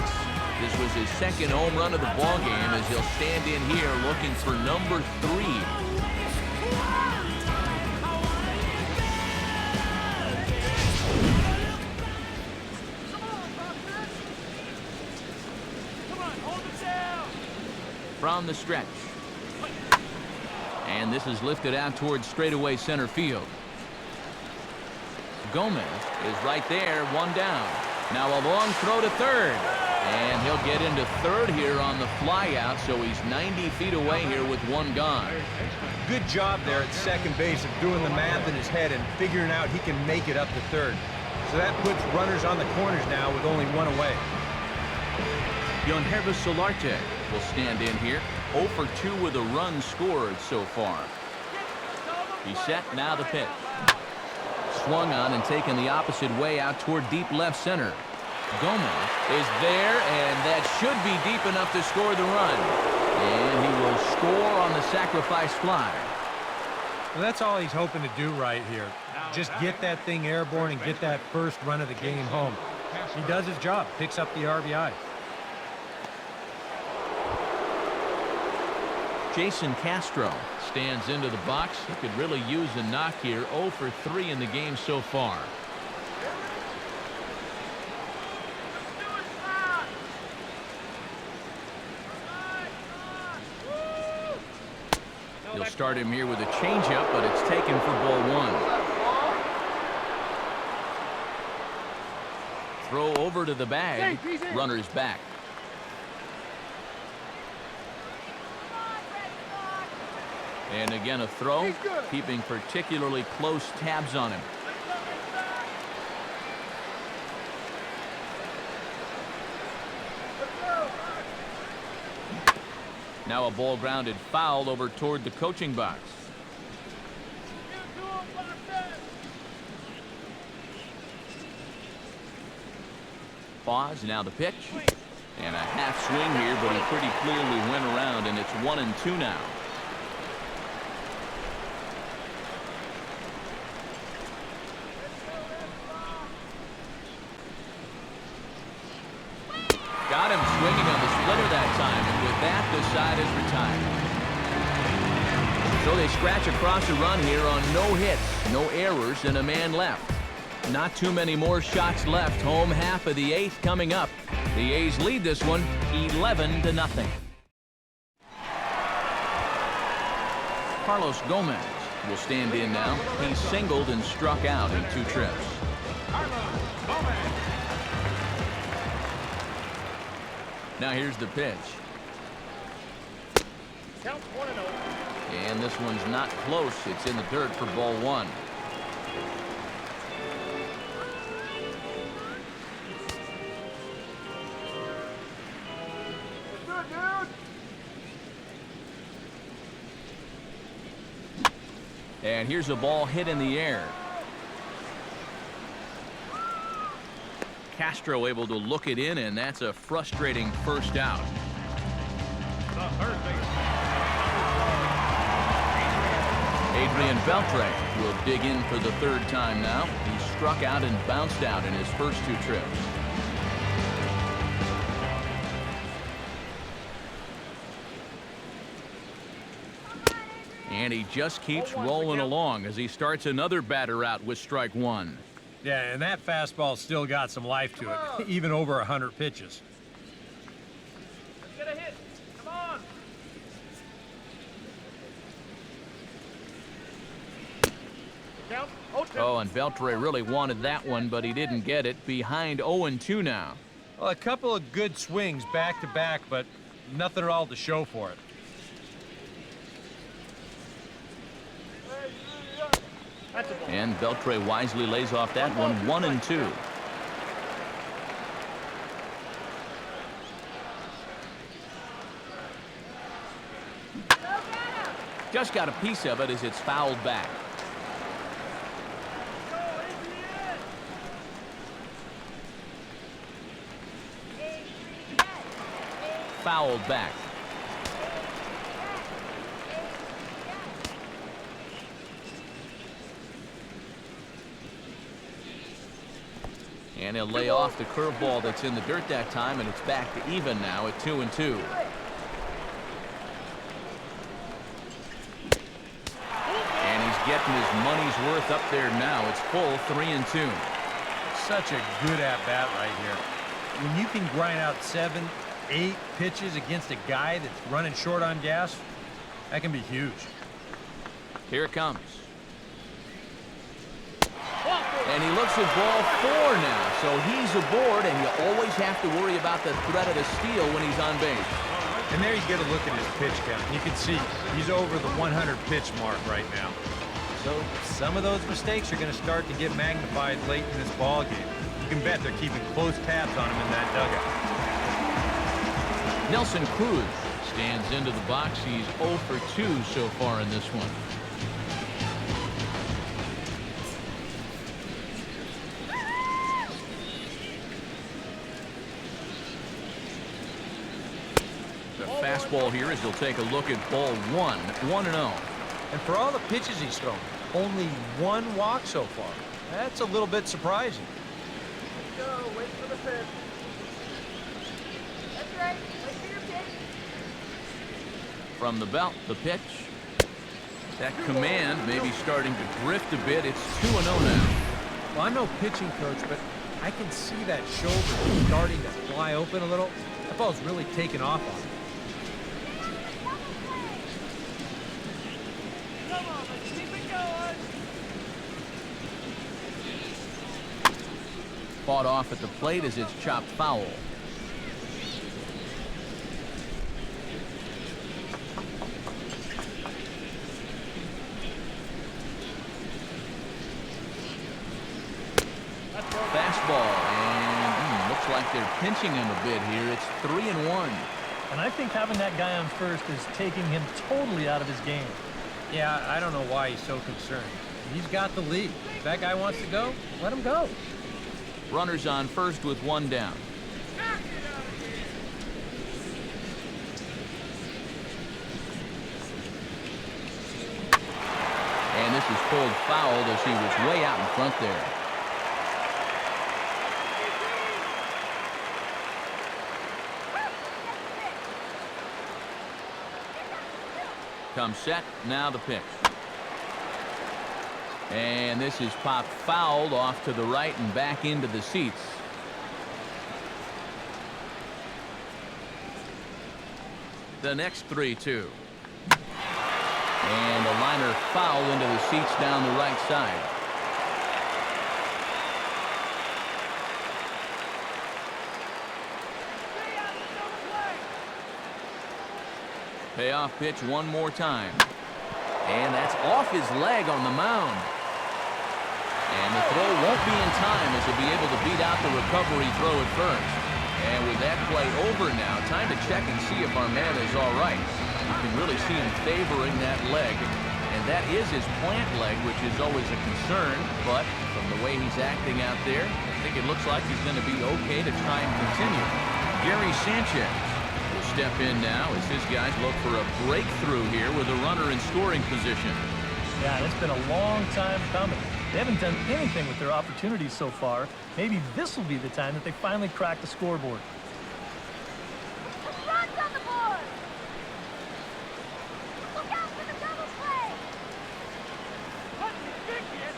This was his 2nd home run of the ball game as he'll stand in here looking for number 3. From the stretch. And this is lifted out towards straightaway center field. Gomez is right there, 1 down. Now a long throw to third. And he'll get into third here on the flyout, so he's 90 feet away here with 1 gone. Good job there at second base of doing the math in his head and figuring out he can make it up to third. So that puts runners on the corners now with only 1 away. Yankees Solarte will stand in here. 0 for 2 with a run scored so far. He's set. Now the pitch. Swung on and taken the opposite way out toward deep left center. Gomez is there, and that should be deep enough to score the run. And he will score on the sacrifice fly. Well, that's all he's hoping to do right here. Just get that thing airborne and get that first run of the game home. He does his job, picks up the RBI. Jason Castro stands into the box. He could really use a knock here. 0 for 3 in the game so far. He'll start him here with a changeup, but it's taken for ball 1. Throw over to the bag. Runner's back. And again a throw, keeping particularly close tabs on him. Now a ball grounded foul over toward the coaching box. Pause, now the pitch. And a half swing here, but he pretty clearly went around, and it's 1-2 now. Got him swinging on the splitter that time, and with that, the side is retired. So they scratch across a run here on no hits, no errors, and a man left. Not too many more shots left. Home half of the 8th coming up. The A's lead this one 11-0. Carlos Gomez will stand in now. He singled and struck out in 2 trips. Now here's the pitch. Count 1-0. And this one's not close. It's in the dirt for ball 1. Good, dude. And here's a ball hit in the air. Castro able to look it in, and that's a frustrating first out. Adrian Beltre will dig in for the 3rd time now. He struck out and bounced out in his first 2 trips. And he just keeps rolling along as he starts another batter out with strike 1. Yeah, and that fastball still got some life to it, even over 100 pitches. Let's get a hit. Come on. Count 0-2. Oh, and Beltre really wanted that one, but he didn't get it. Behind 0-2 now. Well, a couple of good swings back to back, but nothing at all to show for it. That's a ball. And Beltre wisely lays off that one. 1-2. Just got a piece of it as it's fouled back. Fouled back. And he'll lay off the curveball that's in the dirt that time, and it's back to even now at 2-2. And he's getting his money's worth up there now. It's full 3-2. Such a good at-bat right here. When you can grind out 7, 8 pitches against a guy that's running short on gas, that can be huge. Here it comes. And he looks at ball 4 now, so he's aboard, and you always have to worry about the threat of a steal when he's on base. And there you get a look at his pitch count. You can see he's over the 100 pitch mark right now. So some of those mistakes are going to start to get magnified late in this ball game. You can bet they're keeping close tabs on him in that dugout. Nelson Cruz stands into the box. He's 0 for 2 so far in this one. The fastball here as he'll take a look at ball 1, 1-0. And for all the pitches he's thrown, only 1 walk so far. That's a little bit surprising. Let's go. Wait for the pitch. That's right. Wait for your pitch. From the belt, the pitch. That command may be starting to drift a bit. It's 2-0 now. Well, I'm no pitching coach, but I can see that shoulder starting to fly open a little. That ball's really taken off on him. Come on, let's keep it going. Fought off at the plate as it's chopped foul. Fastball, and looks like they're pinching him a bit here. It's 3-1. And I think having that guy on first is taking him totally out of his game. Yeah, I don't know why he's so concerned. He's got the lead. If that guy wants to go, let him go. Runners on first with one down. And this is pulled fouled as he was way out in front there. Comes set, now the pitch. And this is popped fouled off to the right and back into the seats. The next 3-2. And a liner foul into the seats down the right side. Payoff pitch one more time. And that's off his leg on the mound. And the throw won't be in time as he'll be able to beat out the recovery throw at first. And with that play over now, time to check and see if our man is all right. You can really see him favoring that leg. And that is his plant leg, which is always a concern. But from the way he's acting out there, I think it looks like he's going to be okay to try and continue. Gary Sanchez will step in now as his guys look for a breakthrough here with a runner in scoring position. Yeah, it's been a long time coming. They haven't done anything with their opportunities so far. Maybe this will be the time that they finally crack the scoreboard. Runs on the board. Look out for the double play. What's the big hit?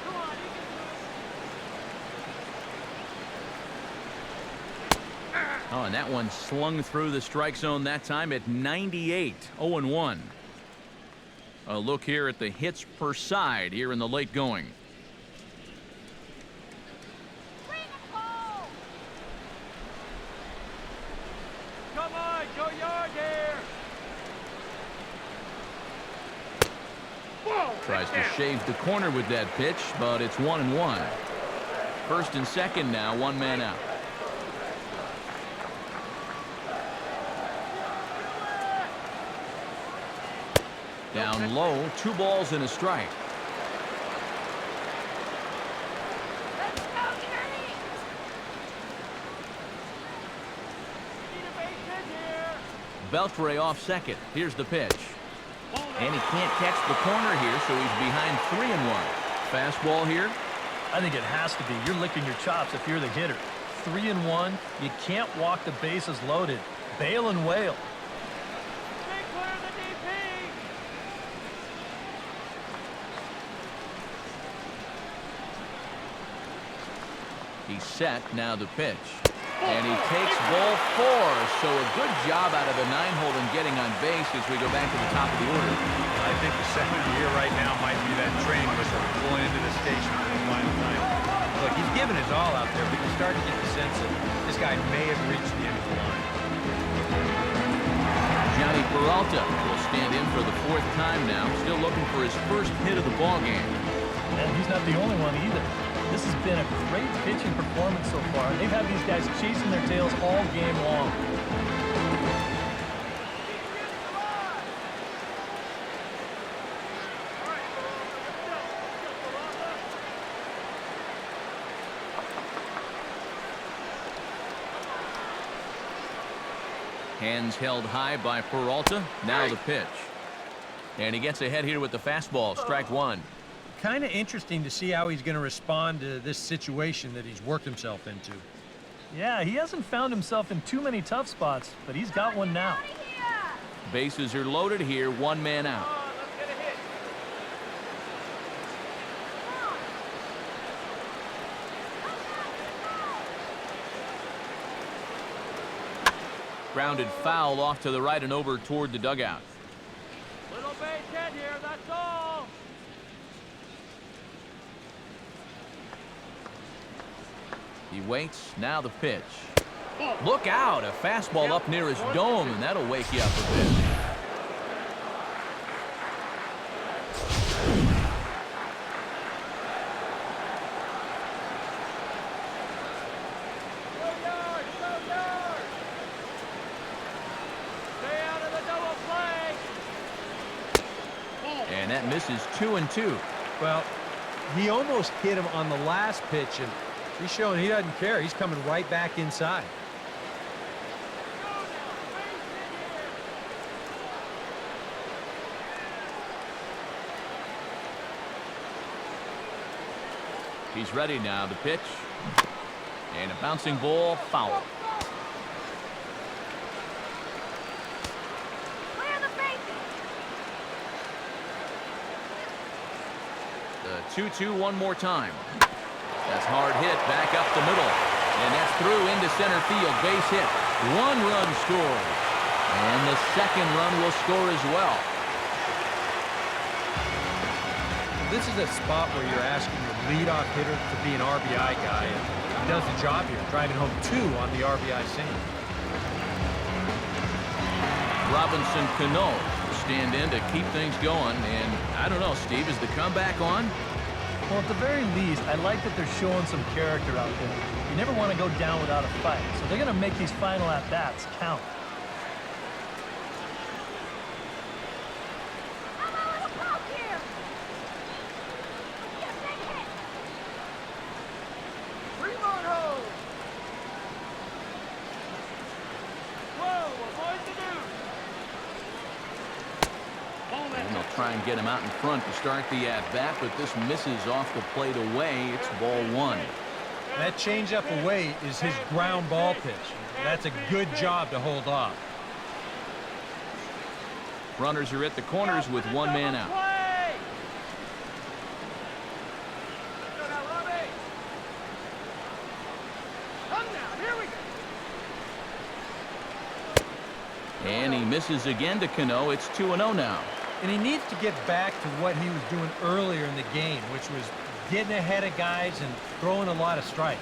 Come on, you can do it. Oh, and that one slung through the strike zone that time at 98, 0-1. A look here at the hits per side here in the late going. Bring it home. Come on, go yard here. Whoa, Tries to down. shave the corner with that pitch, but it's 1-1. First and second now, one man out. Down low, 2 balls and a strike. Let's go, Johnny. Need a base hit here. Beltre off second. Here's the pitch. And he can't catch the corner here, so he's behind 3-1. Fastball here. I think it has to be. You're licking your chops if you're the hitter. 3-1. You can't walk the bases loaded. Bail and wail. Stay clear of the DP. He's set, now the pitch. And he takes ball 4, so a good job out of the 9-hole in getting on base as we go back to the top of the order. I think the second of the year right now might be that train whistle pulling into the station for the final time. Look, he's giving his all out there, but you start to get the sense that this guy may have reached the end of the line. Johnny Peralta will stand in for the 4th time now, still looking for his first hit of the ball game. And he's not the only one either. This has been a great pitching performance so far. They've had these guys chasing their tails all game long. Hands held high by Peralta. Now the pitch. And he gets ahead here with the fastball. Strike 1. Kind of interesting to see how he's going to respond to this situation that he's worked himself into. Yeah, he hasn't found himself in too many tough spots, but he's got one now. Out of here! Bases are loaded here, one man out. Come on, let's get a hit. Grounded foul off to the right and over toward the dugout. Little base hit here, that's all. He waits, now the pitch. Look out, a fastball up near his dome, and that'll wake you up a bit. Go yard, go yard. Stay out of the double play. And that misses 2-2. Well, he almost hit him on the last pitch, and he's showing he doesn't care. He's coming right back inside. Go now, base hit here. He's ready now, the pitch. And a bouncing ball, foul. Clear the bases! The 2-2 one more time. That's hard hit back up the middle. And that's through into center field. Base hit. One run scored. And the second run will score as well. This is a spot where you're asking your leadoff hitter to be an RBI guy, and he does the job here, driving home 2 on the RBI single. Robinson Cano will stand in to keep things going. And I don't know, Steve, is the comeback on? Well, at the very least, I like that they're showing some character out there. You never want to go down without a fight, so they're going to make these final at-bats count. I'm a little poke here! Get a big hit! Fremont home. Whoa, avoid the news. And they'll try and get him out in front to start the at-bat, but this misses off the plate away. It's ball 1. That changeup away is his ground ball pitch. That's a good job to hold off. Runners are at the corners with one man out. Play. Go now, Robbie. Come now, here we go. And he misses again to Cano. It's 2-0 now. And he needs to get back to what he was doing earlier in the game, which was getting ahead of guys and throwing a lot of strikes.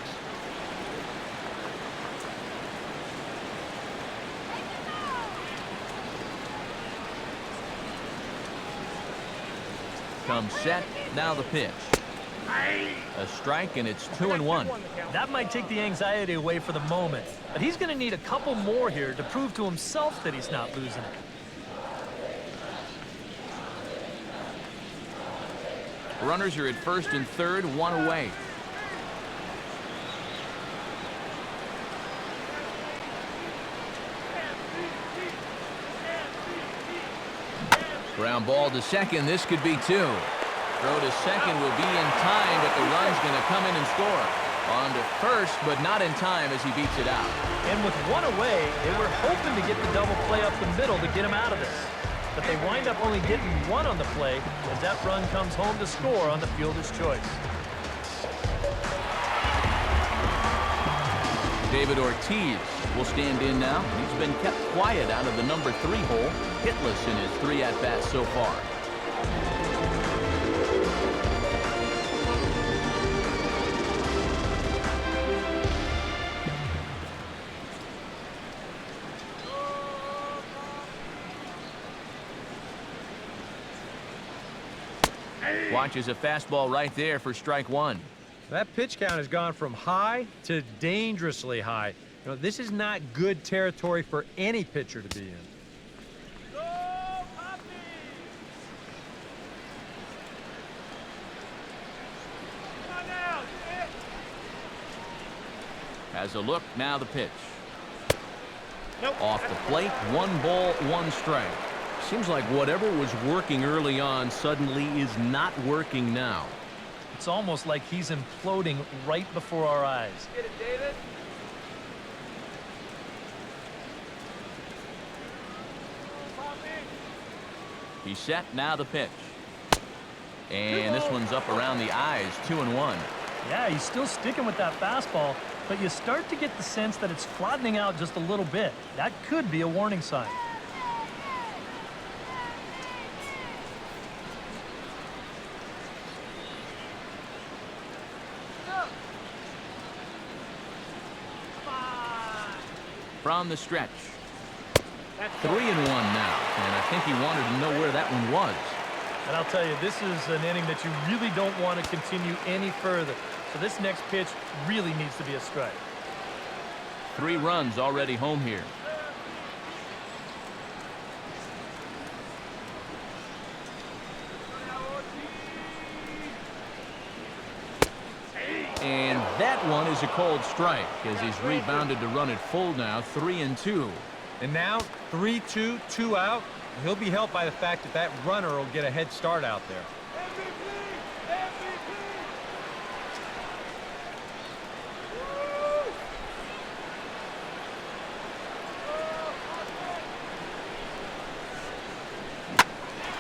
Comes set, now the pitch. A strike, and it's 2-1. That might take the anxiety away for the moment, but he's going to need a couple more here to prove to himself that he's not losing it. Runners are at first and third, one away. Ground ball to second. This could be 2. Throw to second will be in time, but the run's going to come in and score. On to first, but not in time as he beats it out. And with one away, they were hoping to get the double play up the middle to get him out of this. But they wind up only getting 1 on the play as that run comes home to score on the fielder's choice. David Ortiz will stand in now. He's been kept quiet out of the number 3 hole, hitless in his 3 at-bats so far. Watches a fastball right there for strike 1. That pitch count has gone from high to dangerously high. You know, this is not good territory for any pitcher to be in. Go, Poppy. Come on now, hit. Has a look, now the pitch. Nope. Off the plate, 1 ball, 1 strike. Seems like whatever was working early on suddenly is not working now. It's almost like he's imploding right before our eyes. Get it, David. He's set, now the pitch. And this one's up around the eyes, 2-1. Yeah, he's still sticking with that fastball, but you start to get the sense that it's flattening out just a little bit. That could be a warning sign. From the stretch. 3-1 now, and I think he wanted to know where that one was. And I'll tell you, this is an inning that you really don't want to continue any further. So this next pitch really needs to be a strike. 3 runs already home here. And that one is a cold strike as he's rebounded to run it full now, 3-2. And now 3-2, 2 out. He'll be helped by the fact that that runner will get a head start out there.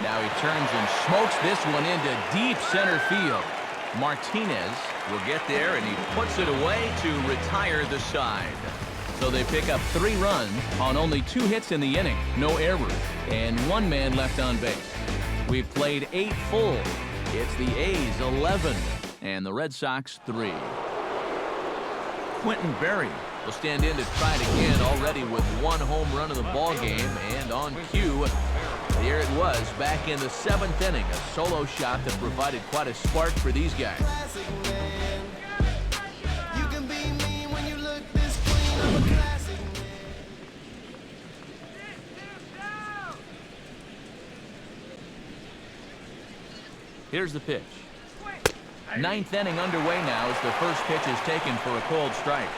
Now he turns and smokes this one into deep center field. Martinez will get there, and he puts it away to retire the side. So they pick up 3 runs on only 2 hits in the inning, no errors, and 1 man left on base. We've played 8 full. It's the A's 11 and the Red Sox 3. Quentin Berry will stand in to try it again, already with 1 home run of the ball game, and on cue, here it was back in the 7th inning, a solo shot that provided quite a spark for these guys. Here's the pitch. 9th inning underway now as the first pitch is taken for a cold strike.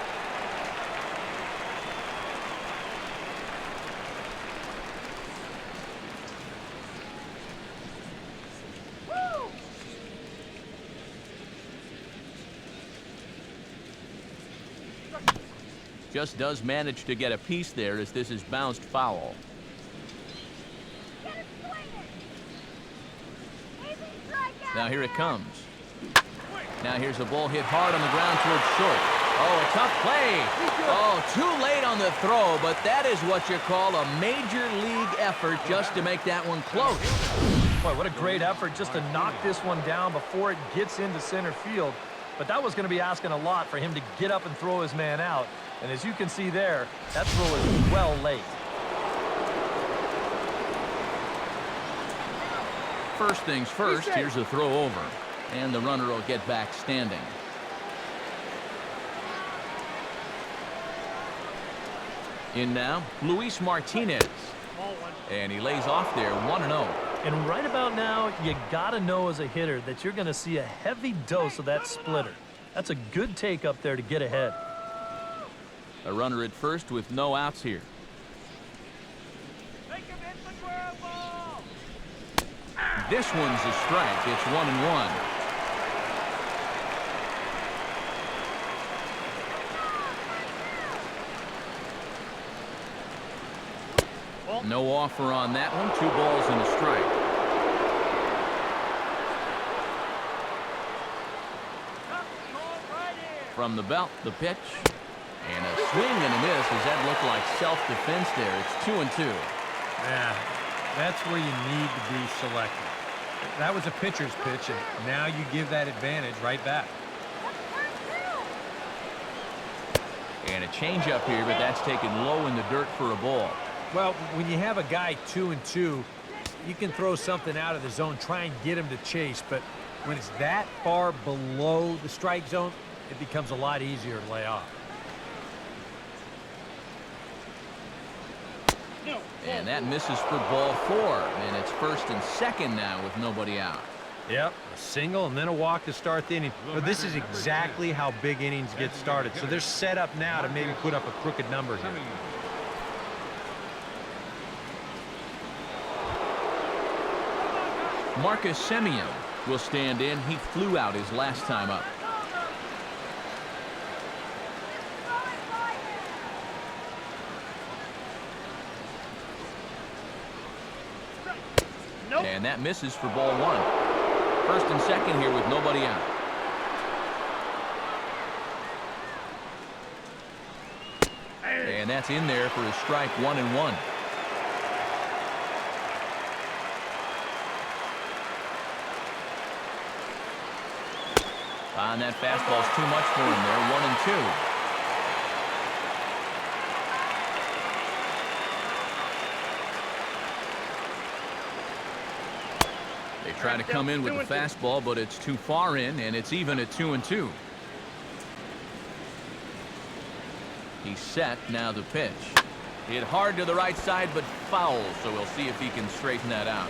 Just does manage to get a piece there as this is bounced foul. Now here it comes. Now here's a ball hit hard on the ground towards short. Oh, a tough play. Oh, too late on the throw, but that is what you call a major league effort just to make that one close. Boy, what a great effort just to knock this one down before it gets into center field. But that was going to be asking a lot for him to get up and throw his man out. And as you can see there, that throw is well late. First things first, here's a throw over. And the runner will get back standing. In now, Luis Martinez. And he lays off there, 1-0. And right about now, you got to know as a hitter that you're going to see a heavy dose of that splitter. That's a good take up there to get ahead. A runner at first with no outs here. This one's a strike. It's 1-1. No offer on that one. 2 balls and a strike. From the belt, the pitch. And a swing and a miss. Does that look like self-defense there? It's 2-2. Yeah, that's where you need to be selective. That was a pitcher's pitch, and now you give that advantage right back. And a changeup here, but that's taken low in the dirt for a ball. Well, when you have a guy 2-2, you can throw something out of the zone, try and get him to chase, but when it's that far below the strike zone, it becomes a lot easier to lay off. And that misses for ball 4, and it's 1st and 2nd now with nobody out. Yep, a single and then a walk to start the inning. But this is exactly how big innings get started, so they're set up now to maybe put up a crooked number here. Marcus Semien will stand in. He flew out his last time up. And that misses for ball one. First and second here with nobody out. And that's in there for a strike, 1-1. And that fastball's too much for him there, 1-2. They try to come in with the fastball, but it's too far in, and it's even at 2-2. He's set, now the pitch. Hit hard to the right side, but foul, so we'll see if he can straighten that out.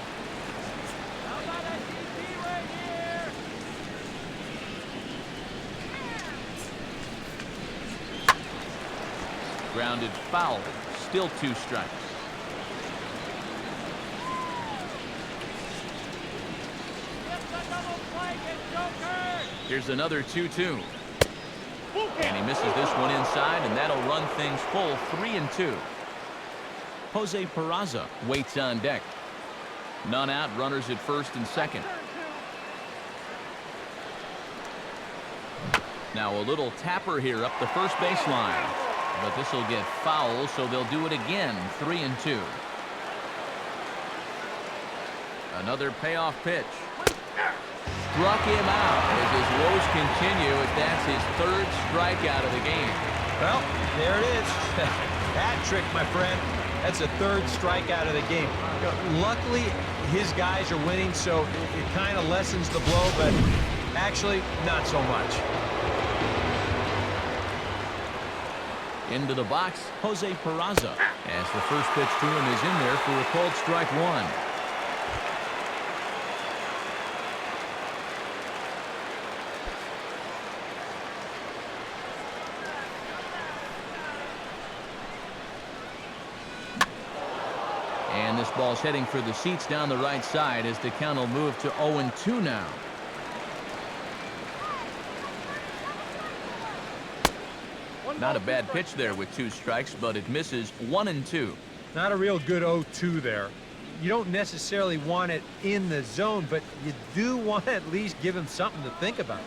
Grounded foul, still 2 strikes. Here's another 2-2. And he misses this one inside, and that'll run things full, 3-2. Jose Peraza waits on deck. None out, runners at first and second. Now a little tapper here up the first baseline. But this will get foul, so they'll do it again, 3-2. Another payoff pitch. Struck him out as his woes continue, as that's his 3rd strikeout of the game. Well, there it is. Hat trick, my friend. That's a 3rd strikeout of the game. Luckily, his guys are winning, so it kind of lessens the blow, but actually, not so much. Into the box, Jose Peraza, as the first pitch to him is in there for a called strike 1. And this ball's heading for the seats down the right side as the count will move to 0-2 now. Not a bad pitch there with 2 strikes, but it misses, 1-2. Not a real good 0-2 there. You don't necessarily want it in the zone, but you do want to at least give him something to think about.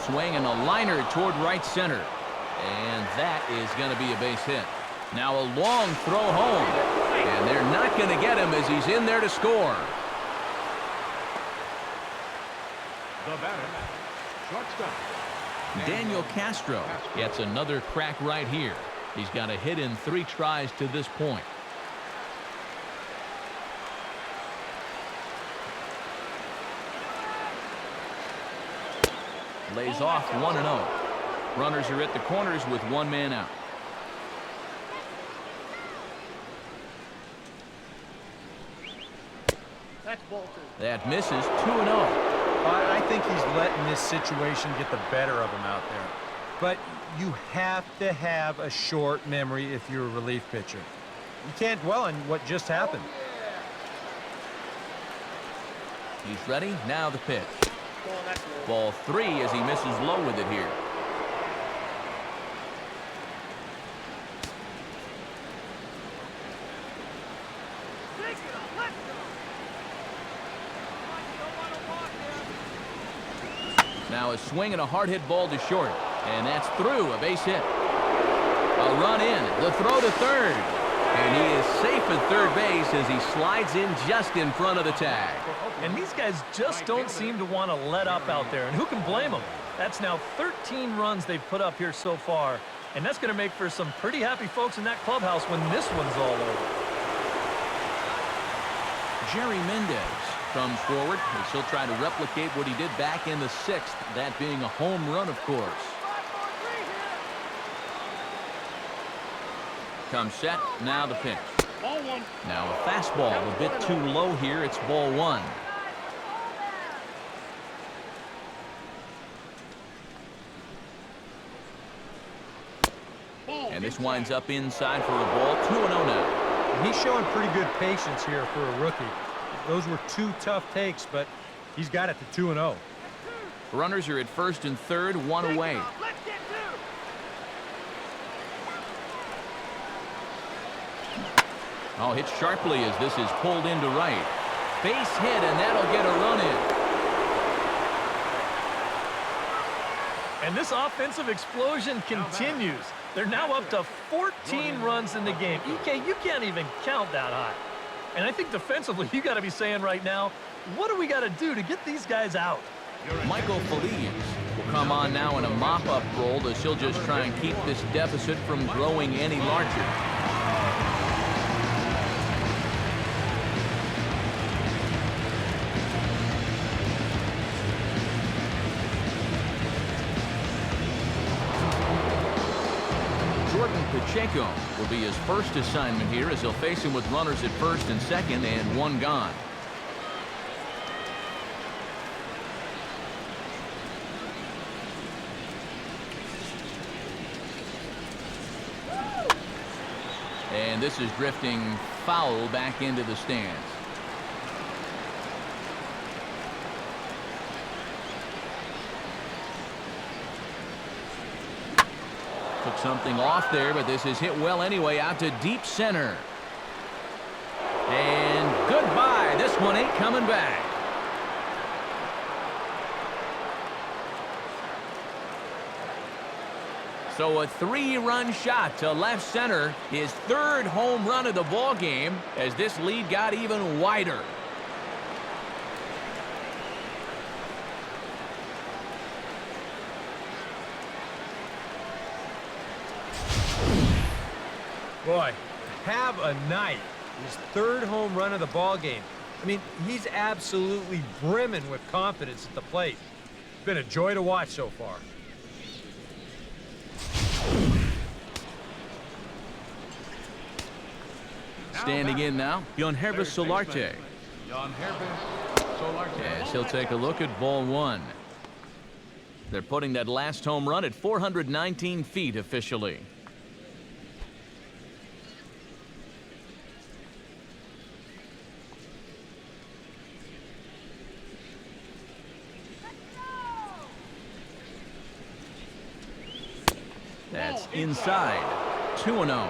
Swing and a liner toward right center. And that is going to be a base hit. Now a long throw home. And they're not going to get him as he's in there to score. The batter, shortstop, Daniel Castro gets another crack right here. He's got a hit in 3 tries to this point. Lays off 1-0. Runners are at the corners with 1 man out. That misses, 2-0. I think he's letting this situation get the better of him out there. But you have to have a short memory if you're a relief pitcher. You can't dwell on what just happened. He's ready, now the pitch. Ball 3 as he misses low with it here. Now a swing and a hard hit ball to short, and that's through, a base hit. A run in, the throw to third, and he is safe at third base as he slides in just in front of the tag. And these guys just don't seem to want to let up out there, and who can blame them? That's now 13 runs they've put up here so far, and that's going to make for some pretty happy folks in that clubhouse when this one's all over. Jerry Mendez comes forward as he'll try to replicate what he did back in the 6th, that being a home run, of course. Comes set, now the pitch. Now a fastball a bit too low here, it's ball 1. And this winds up inside for a ball, 2-0 now. He's showing pretty good patience here for a rookie. Those were 2 tough takes, but he's got it to 2-0. Runners are at first and third, 1 away. Oh, hit sharply as this is pulled into right. Base hit, and that'll get a run in. And this offensive explosion continues. They're now up to 14 runs in the game. EK, you can't even count that high. And I think defensively, you got to be saying right now, what do we got to do to get these guys out? Michael Feliz will come on now in a mop-up role as he'll just try and keep this deficit from growing any larger. Pacheco will be his first assignment here as he'll face him with runners at first and second and one gone. And this is drifting foul back into the stands. Took something off there, but this is hit well anyway, out to deep center. And goodbye. This one ain't coming back. So a 3-run shot to left center, his 3rd home run of the ball game as this lead got even wider. Boy, have a night. His 3rd home run of the ball game. I mean, he's absolutely brimming with confidence at the plate. It's been a joy to watch so far. Standing in now, Yankees Solarte. Yes, he'll take a look at ball 1. They're putting that last home run at 419 feet officially. That's inside. 2-0.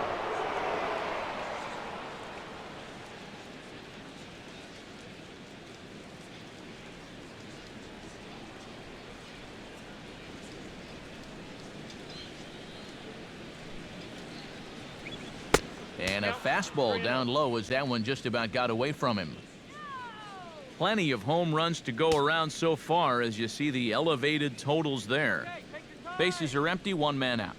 And a fastball down low as that one just about got away from him. Plenty of home runs to go around so far as you see the elevated totals there. Bases are empty, 1 man out.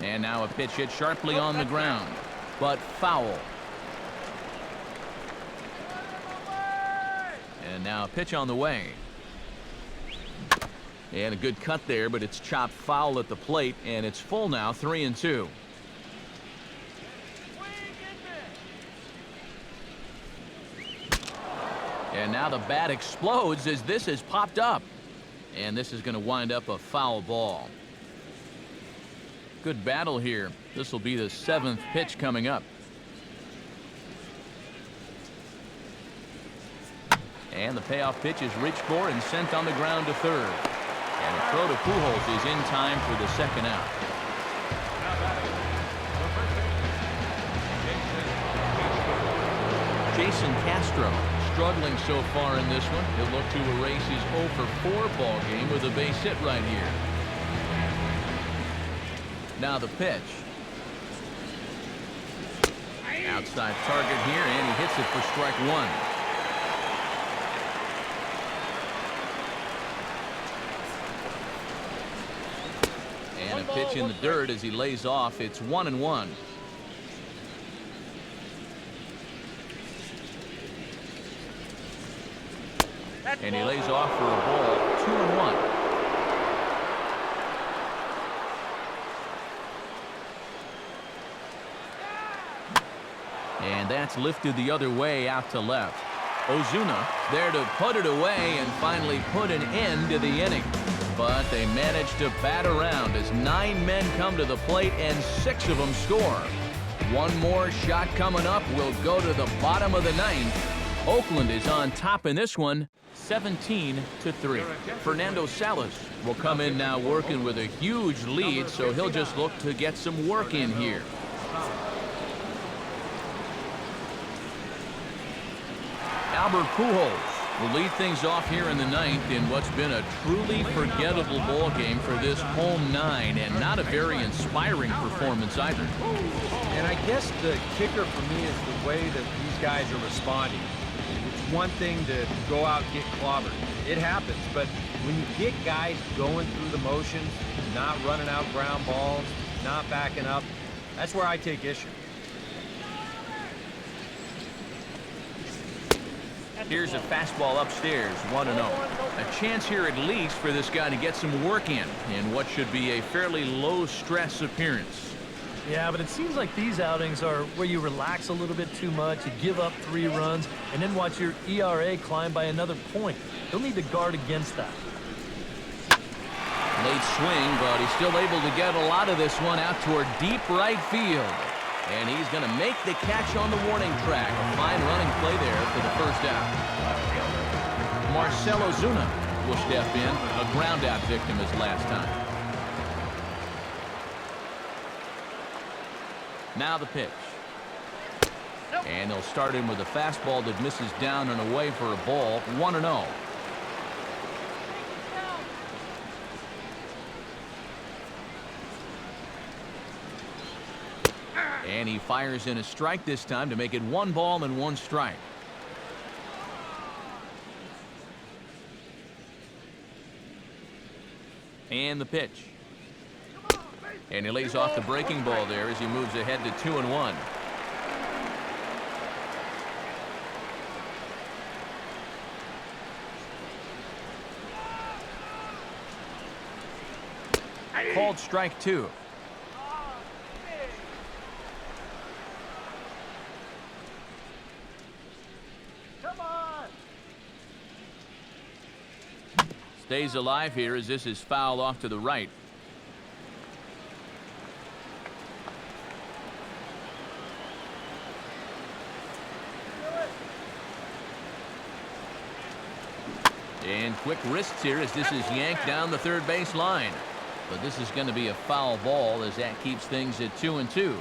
And now a pitch hit sharply on the ground, but foul. And now a pitch on the way. And a good cut there, but it's chopped foul at the plate, and it's full now, 3-2. And now the bat explodes as this is popped up. And this is going to wind up a foul ball. Good battle here. This will be the 7th pitch coming up. And the payoff pitch is reached for and sent on the ground to third. And a throw to Pujols is in time for the 2nd out. Jason Castro struggling so far in this one. He'll look to erase his 0-for-4 ball game with a base hit right here. Now the pitch. Outside target here, and he hits it for strike 1. And a pitch in the dirt as he lays off. It's 1-1. And he lays off for a ball. 2-1. And that's lifted the other way out to left. Ozuna there to put it away and finally put an end to the inning. But they managed to bat around as 9 men come to the plate and 6 of them score. One more shot coming up will go to the bottom of the 9th. Oakland is on top in this one, 17-3. Fernando Salas will come in now working with a huge lead, so he'll just look to get some work in here. Albert Pujols will lead things off here in the ninth in what's been a truly forgettable ball game for this home nine, and not a very inspiring performance either. And I guess the kicker for me is the way that these guys are responding. It's one thing to go out and get clobbered. It happens, but when you get guys going through the motions, not running out ground balls, not backing up, that's where I take issue. Here's a fastball upstairs, 1-0. A chance here at least for this guy to get some work in what should be a fairly low-stress appearance. Yeah, but it seems like these outings are where you relax a little bit too much, you give up 3 runs, and then watch your ERA climb by another point. They'll need to guard against that. Late swing, but he's still able to get a lot of this one out toward deep right field. And he's going to make the catch on the warning track. A fine running play there for the first out. Marcelo Zuna will step in. A ground out victim his last time. Now the pitch. And they'll start him with a fastball that misses down and away for a ball. 1-0. And he fires in a strike this time to make it 1 ball and 1 strike. And the pitch. And he lays off the breaking ball there as he moves ahead to 2-1. Called strike 2. Stays alive here as this is fouled off to the right. And quick wrists here as this is yanked down the third base line. But this is going to be a foul ball as that keeps things at 2-2.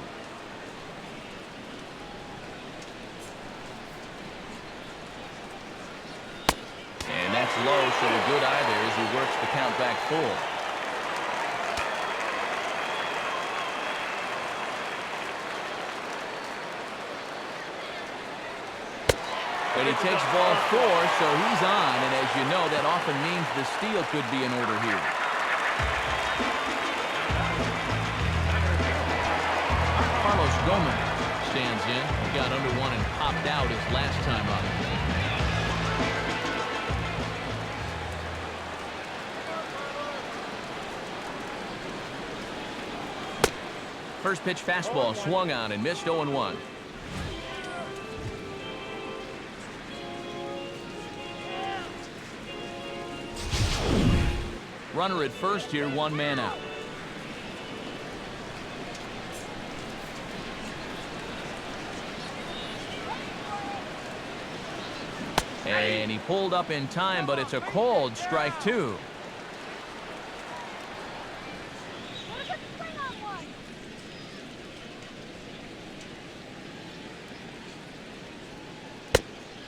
And that's low, so a good eye there as he works the count back full. But he takes ball 4, so he's on, and as you know, that often means the steal could be in order here. Carlos Gomez stands in. He got under one and popped out his last time up. First pitch fastball swung on and missed 0-1. Runner at first here, 1 man out. And he pulled up in time, but it's a called strike 2.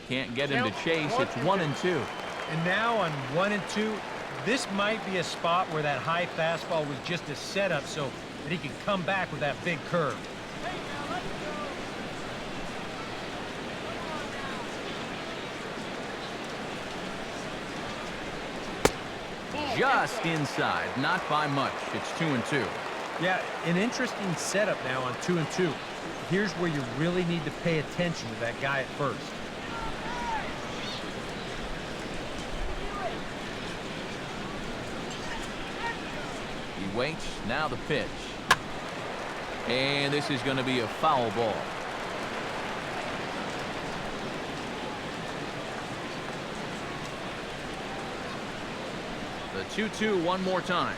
Can't get him to chase. It's 1-2. And now on 1-2, this might be a spot where that high fastball was just a setup so that he can come back with that big curve. Just inside, not by much. It's 2-2. Yeah, an interesting setup now on 2-2. Here's where you really need to pay attention to that guy at first. He waits, now the pitch. And this is going to be a foul ball. The 2-2 one more time.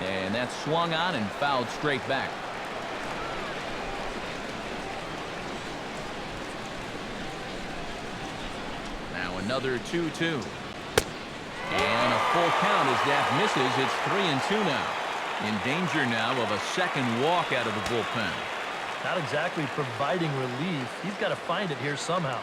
And that's swung on and fouled straight back. Another 2-2. And a full count as that misses. It's 3-2 now. In danger now of a second walk out of the bullpen. Not exactly providing relief. He's got to find it here somehow.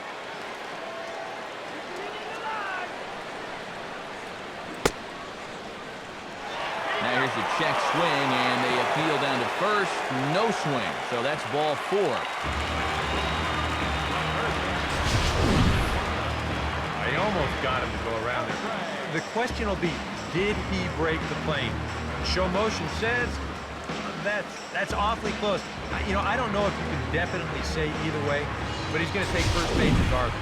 Now here's a check swing, and they appeal down to first. No swing, so that's ball 4. I almost got him to go around there. The question will be, did he break the plane? Show motion says that's awfully close. I don't know if you can definitely say either way, but he's going to take first base regardless.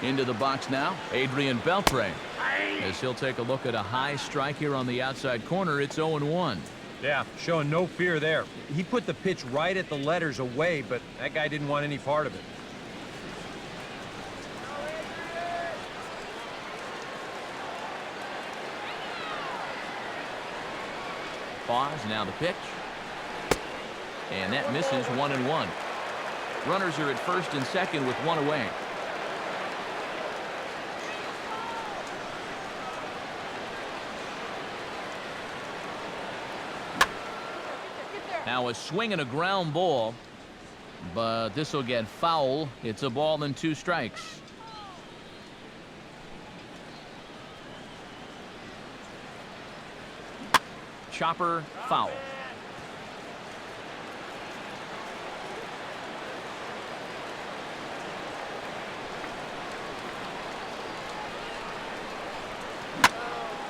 Into the box now, Adrian Beltre. As he'll take a look at a high strike here on the outside corner. It's 0-1. Yeah, showing no fear there. He put the pitch right at the letters away, but that guy didn't want any part of it. Pause, now the pitch. And that misses. 1-1. Runners are at first and second with one away. Now a swing and a ground ball, but this will get foul. It's a ball and 2 strikes. Chopper, foul.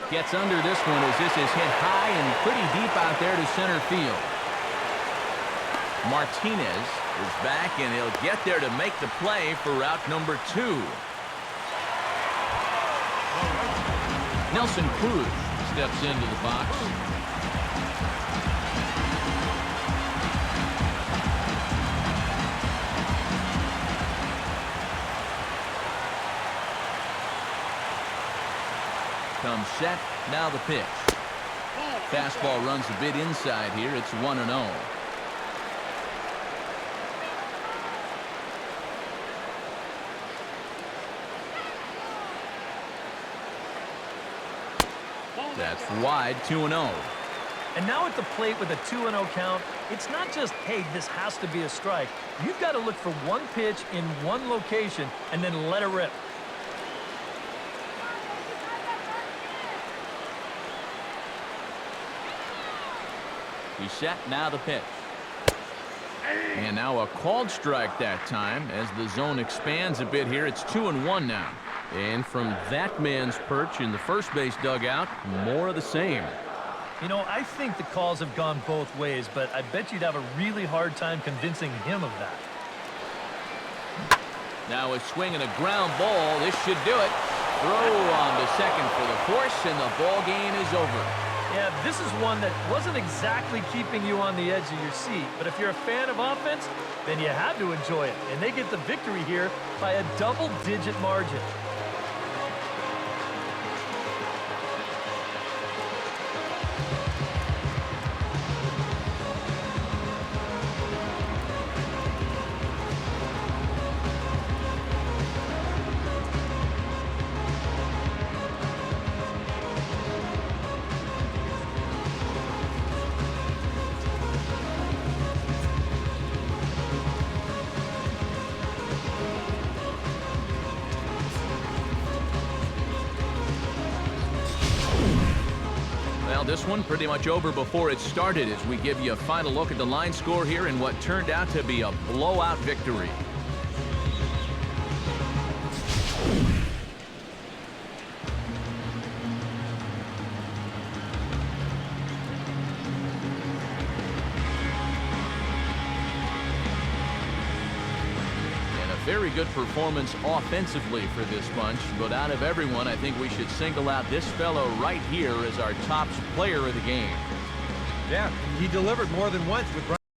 Gets under this one as this is hit high and pretty deep out there to center field. Martinez is back, and he'll get there to make the play for route number 2. Nelson Cruz steps into the box. Comes set, now the pitch. Fastball runs a bit inside here. It's 1-0. That's wide, 2-0. And now at the plate with a 2-0 count, it's not just, hey, this has to be a strike. You've got to look for one pitch in one location and then let it rip. He's set, now the pitch. And now a called strike that time as the zone expands a bit here. It's 2-1 now. And from that man's perch in the first base dugout, more of the same. You know, I think the calls have gone both ways, but I bet you'd have a really hard time convincing him of that. Now a swing and a ground ball. This should do it. Throw on to second for the force, and the ball game is over. Yeah, this is one that wasn't exactly keeping you on the edge of your seat, but if you're a fan of offense, then you had to enjoy it, and they get the victory here by a double-digit margin. This one pretty much over before it started as we give you a final look at the line score here in what turned out to be a blowout victory. Very good performance offensively for this bunch, but out of everyone, I think we should single out this fellow right here as our top player of the game. Yeah, he delivered more than once with